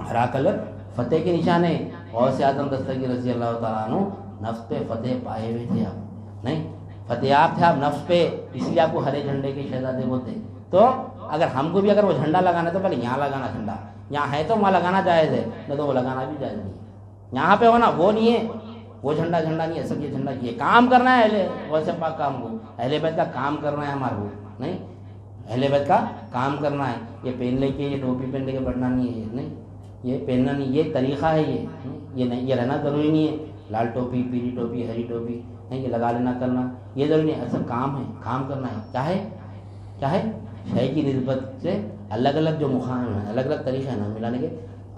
Speaker 1: ہرا کلر فتح کی نشان ہے. غوث اعظم دستگیر رضی اللہ تعالیٰ عنہ نفس پہ فتح پائے ہوئے تھے آپ، نہیں فتح یاب تھے آپ نفس پہ، اس لیے آپ کو ہرے جھنڈے کے شہزادے بولتے. تو اگر ہم کو بھی اگر وہ جھنڈا لگانا ہے تو پہلے یہاں لگانا جھنڈا، یہاں ہے تو وہاں لگانا جائز ہے، نہیں تو وہ لگانا بھی جائز نہیں ہے. یہاں پہ ہونا وہ نہیں ہے، وہ جھنڈا نہیں ہے، سب یہ جھنڈا یہ کام کرنا ہے اہل غوث پاک کام کو، اہل بیت کا کام کرنا ہے ہمارے کو، نہیں اہل بیت کا کام کرنا ہے. یہ پہن لے کے یہ ٹوپی پہن لے کے بڑھنا نہیں ہے، یہ نہیں یہ پہننا نہیں، یہ طریقہ ہے، یہ نہیں، یہ رہنا ضروری نہیں ہے. لال ٹوپی، پیلی ٹوپی، ہری ٹوپی نہیں، یہ لگا لینا کرنا یہ ضروری نہیں ہے. اصل کام ہے، کام کرنا ہے. چاہے شے کی نسبت سے الگ الگ جو مقام ہیں، الگ الگ طریقے ہیں نا ملانے کے،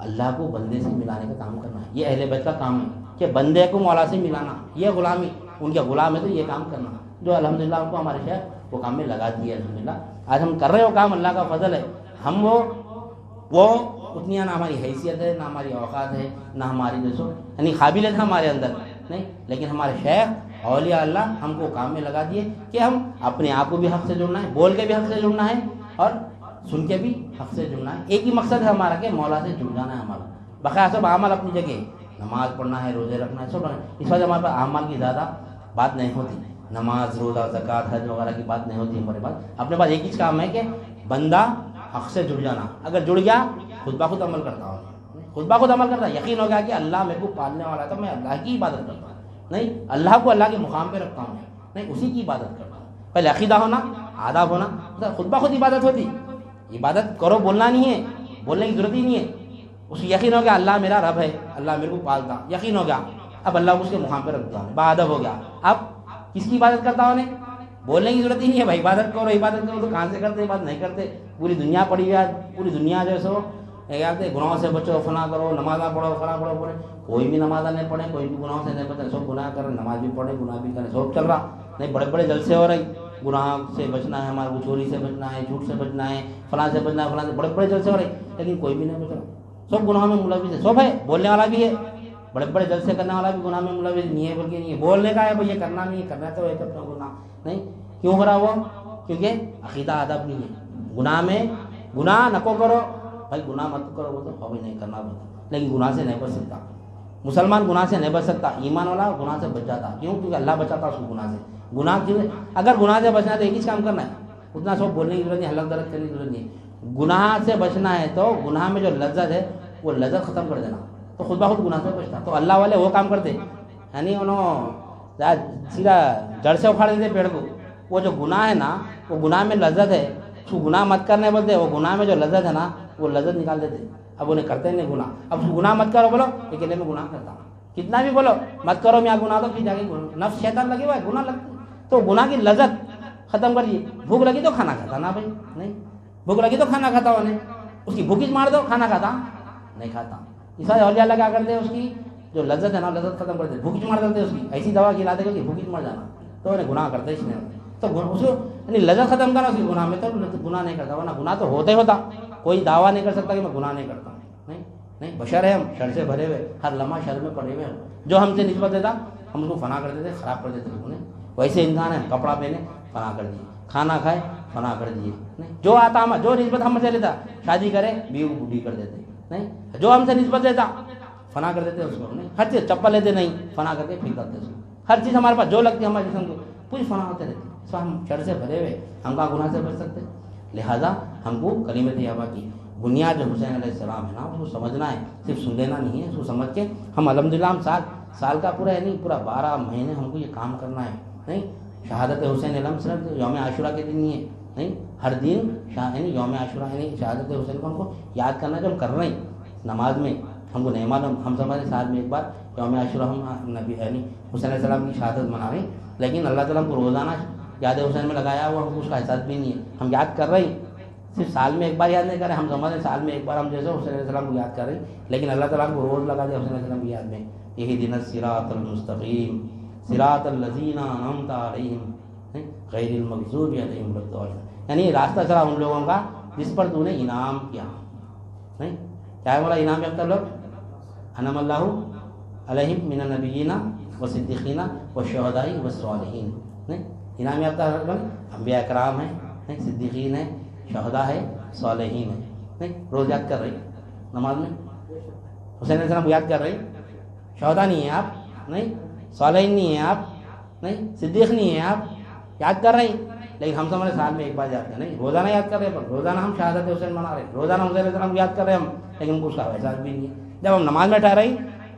Speaker 1: اللہ کو بندے سے ملانے کا کام کرنا ہے. یہ اہل بیت کا کام ہے کہ بندے کو مولا سے ملانا، یہ غلامی ان کے غلام ہے تو یہ کام کرنا جو الحمدللہ ان کو ہمارے شیخ وہ کام میں لگا دیا ہے. الحمدللہ آج ہم کر رہے ہو کام، اللہ کا فضل ہے. ہم وہ اتنی نہ ہماری حیثیت ہے، نہ ہماری اوقات ہے، نہ ہماری جو یعنی قابلیت ہے ہمارے اندر نہیں، لیکن ہمارے شیخ اولیاء اللہ ہم کو کام میں لگا دیے کہ ہم اپنے آپ کو بھی حق سے جڑنا ہے، بول کے بھی حق سے جڑنا ہے اور سن کے بھی حق سے جڑنا ہے. ایک ہی مقصد ہے ہمارا کہ مولا سے جڑ جانا ہے ہمارا. بقایا سب اعمال اپنی جگہ، نماز پڑھنا ہے، روزے رکھنا ہے، سب رکھنا ہے. اس وجہ ہمارے پاس اعمال کی زیادہ بات نہیں ہوتی، نماز روزہ زکوٰۃ حج وغیرہ کی بات نہیں ہوتی ہمارے پاس. اپنے پاس ایک ہی کام ہے کہ بندہ حق سے جڑ جانا. اگر جڑ گیا خود بخود عمل کرتا ہوں، خود بخود عمل کرتا ہے. یقین ہو گیا کہ اللہ میرے کو پالنے والا ہے تو میں اللہ کی عبادت کرتا ہوں، نہیں اللہ کو اللہ کے مقام پہ رکھتا ہوں، نہیں اسی کی عبادت کرتا ہوں. پہلے عقیدہ ہونا، آداب ہونا، خود بخود عبادت ہوتی. عبادت کرو بولنا نہیں ہے، بولنے کی ضرورت ہی نہیں ہے. اس کو یقین ہو گیا اللہ میرا رب ہے، اللہ میرے کو پالتا، یقین ہو گیا اب اللہ کو اس کے مقام پہ رکھتا ہوں، باادب ہو گیا. اب کس کی عبادت کرتا ہوں؟ بولنے کی ضرورت ہی نہیں ہے بھائی عبادت کرو عبادت کرو. تو کہاں سے کرتے بات نہیں کرتے. پوری دنیا پڑی ہوئی ہے، پوری دنیا جو ہے سو گناہوں سے بچو، فنا کرو، نمازہ پڑھو، فنا پڑھو. کوئی بھی نمازہ نہیں پڑھے، کوئی بھی گناہوں سے نہیں بچے، سب گناہ کر رہے، نماز بھی پڑھے گناہ بھی کرے، سب چل رہا. نہیں بڑے بڑے جلسے ہو رہی، گناہ سے بچنا ہے ہمارے کو، چوری سے بچنا ہے، جھوٹ سے بچنا ہے، فلاں سے بچنا ہے، فلاں سے بڑے بڑے جلسے ہو رہے، لیکن کوئی بھی نہیں بچ رہا. سب گناہوں میں ملوث ہے. سب ہے، بولنے والا بھی ہے، بڑے بڑے جلسے کرنے والا بھی گناہ میں ملوث نہیں ہے، بلکہ نہیں ہے بولنے کا ہے بھائی یہ کرنا نہیں ہے، کرنا تو ہے تو اپنا گناہ نہیں. کیوں ہو رہا وہ؟ کیونکہ عقیدہ ادب نہیں ہے. گناہ میں گناہ نہ کرو بھائی، گناہ مت کرو وہ تو ابھی نہیں کرنا بولتا، لیکن گناہ سے نہیں بچ سکتا. مسلمان گناہ سے نہیں بچ سکتا، ایمان والا گناہ سے بچ جاتا. کیوں؟ کیونکہ اللہ بچاتا اس کو گناہ سے. گناہ کیوں؟ اگر گناہ سے بچنا ہے تو ایک ہی کام کرنا ہے، اتنا سب بولنے کی ضرورت نہیں، حلق درد کرنے کی ضرورت نہیں. گناہ سے بچنا ہے تو گناہ میں جو لذت ہے وہ لذت ختم کر دینا، تو خود بخود گناہ سے بچتا. تو اللہ والے وہ کام کرتے، یعنی انہوں سیدھا جڑ سے اکھاڑ دیتے پیڑ کو. وہ جو گناہ ہے نا، وہ گناہ میں لذت ہے، اس کو گناہ مت کرنے بولتے. وہ گناہ میں جو لذت ہے نا وہ لذت نکال دیتے. اب انہیں کرتے نہیں گناہ. اب گناہ مت کرو بولو، لیکن میں گناہ کرتا ہوں. کتنا بھی بولو مت کرو میں گناہ، تو پھر جا کے نفس شیطان لگے ہوا ہے، گناہ لگتا. تو گناہ کی لذت ختم کر دیے. بھوک لگی تو کھانا کھاتا نا بھائی، نہیں بھوک لگی تو کھانا کھاتا ہوں، نہیں اس کی بھوک مار دو، کھانا کھاتا نہیں کھاتا. اس وجہ اولیاء اللہ کیا کرتے ہیں، اس کی جو لذت ہے نا لذت ختم کرتے، بھوک مار دیتے. اس کی ایسی دوا کھلاتے کہ بھوک مر جانا، تو انہیں گناہ کرتے اس نے. تو اس کو یعنی لذت ختم کرنا اس کی گناہ میں، تو گناہ نہیں کرتا. ورنہ گناہ تو ہوتا ہی ہوتا. کوئی دعویٰ نہیں کر سکتا کہ میں گناہ نہیں کرتا. نہیں بشر ہے ہم، شر سے بھرے ہوئے، ہر لمحہ شر میں پڑے ہوئے ہیں. جو ہم سے نسبت دیتا ہم اس کو فنا کر دیتے، خراب کر دیتے. انہیں ویسے انسان ہے، کپڑا پہنے فنا کر دیے، کھانا کھائے فنا کر دیے. نہیں جو آتا ہم جو نسبت ہم سے لیتا، شادی کرے بیوی بوڑھی کر دیتے. نہیں جو ہم سے نسبت دیتا فنا کر دیتے اس کو. نہیں ہر چیز چپل لیتے نہیں فنا کر کے پھینک کرتے اس کو. ہر چیز ہمارے پاس جو لگتی ہے ہمارے جسم کو پوری فنا ہوتے رہتی. سو ہم شر سے بھرے ہوئے، ہم کہاں گناہ سے بچ سکتے. لہٰذا ہم کو کلمہ طیبہ کی بنیاد جو حسین علیہ السلام ہے نا اس کو سمجھنا ہے، صرف سن لینا نہیں ہے. اس کو سمجھ کے ہم الحمدللہ ہم سال کا پورا ہے نہیں پورا 12 مہینے ہم کو یہ کام کرنا ہے. نہیں شہادت حسین علم صرف یوم عاشورہ کے دن نہیں ہے، نہیں ہر دن یعنی یوم عاشورہ یعنی شہادت حسین کو ہم کو یاد کرنا. جو ہم کر رہے ہیں نماز میں ہم کو نہیں معلوم، ہم سمجھے سال میں ایک بار یوم عاشورہ ہم نبی یعنی حسین علیہ السلام کی شہادت منا رہے ہیں، لیکن اللہ تعالیٰ ہم کو روزانہ یاد حسین میں لگایا ہوا، ہم کو اس کا احساس بھی نہیں ہے. ہم یاد کر رہے ہیں، صرف سال میں ایک بار یاد نہیں کر رہے. ہم سمجھیں سال میں ایک بار ہم جیسے حسین علیہ السلام کو یاد کر رہے ہیں، لیکن اللہ تعالیٰ کو روز لگا دیا حسین علیہ السلام کی یاد میں. یہی دن الصراط المستقیم صراط الذین انعمت علیہم غیر المغضوب علیہم ولا الضالین. یعنی راستہ چلا ان لوگوں کا جس پر تو نے انعام کیا. نہیں کیا بولا انعام یافتہ لوگ؟ انعم اللہ علیہم من النبیین والصدیقین والشہداء والصالحین. نہیں انعام یافتہ انبیاء کرام ہیں، صدیقین ہیں، شہداء ہے، صالحین ہے. نہیں روز یاد کر رہی نماز میں حسین علیہ السلام کو یاد کر رہی. شہدا نہیں ہیں آپ، نہیں صالحین نہیں ہیں آپ، نہیں صدیق نہیں ہیں آپ، یاد کر رہے ہیں لیکن ہم سمجھ سال میں ایک بار یاد کر نہیں، روزانہ یاد کر رہے ہیں، پر روزانہ ہم شہادت حسین منا رہے ہیں، روزانہ حسین علیہ السلام یاد کر رہے ہیں ہم، لیکن ان کو اس کا احساس بھی نہیں ہے۔ جب ہم نماز میں ٹھہرے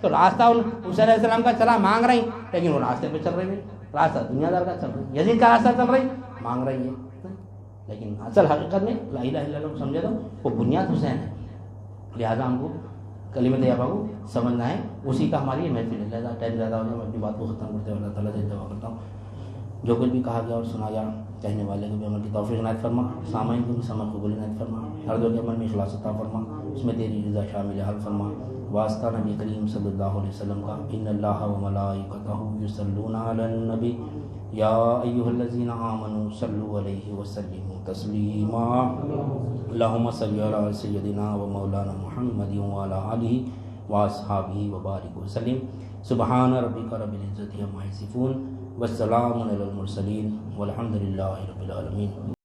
Speaker 1: تو راستہ حسین علیہ السلام کا چلا مانگ رہے ہیں، لیکن وہ راستے پہ چل رہے ہیں، راستہ دنیا دار کا چل رہا ہے، یزید کا راستہ چل رہی مانگ رہی ہے، لیکن اصل حقیقت میں لا الہ الا اللہ کو سمجھے تو وہ بنیاد حسین ہے۔ لہٰذا ہم کو کلمۃ طیبہ کو سمجھنا ہے، اسی کا ہماری یہ محفل ہے۔ لہٰذا ٹائم زیادہ ہو جائے، میں اپنی بات کو ختم کرتے ہوئے اللہ تعالیٰ سے دعا کرتا ہوں جو کچھ بھی کہا گیا اور سنا گیا کہنے والے کو بھی عمل کی توفیق عنایت فرما، سامعین کو بھی سمجھ قبول عنایت فرما، ہر دو کے عمل میں اخلاص عطا فرما، اس میں تیری رضا شامل حل فرما۔ واسطہ نبی کریم صلی اللہ علیہ وسلم کا، ان اللہ و ملائکتہ یصلون علی النبی یا ایھا الذین آمنوا صلوا علیہ وسلموا تسلیما، اللہم صل علی سیدنا و مولانا محمد وعلی آلہ واصحابہ وبارک وسلم۔ سبحان ربک رب العزۃ عما یصفون والسلام علی المرسلین والحمد للہ رب العالمین۔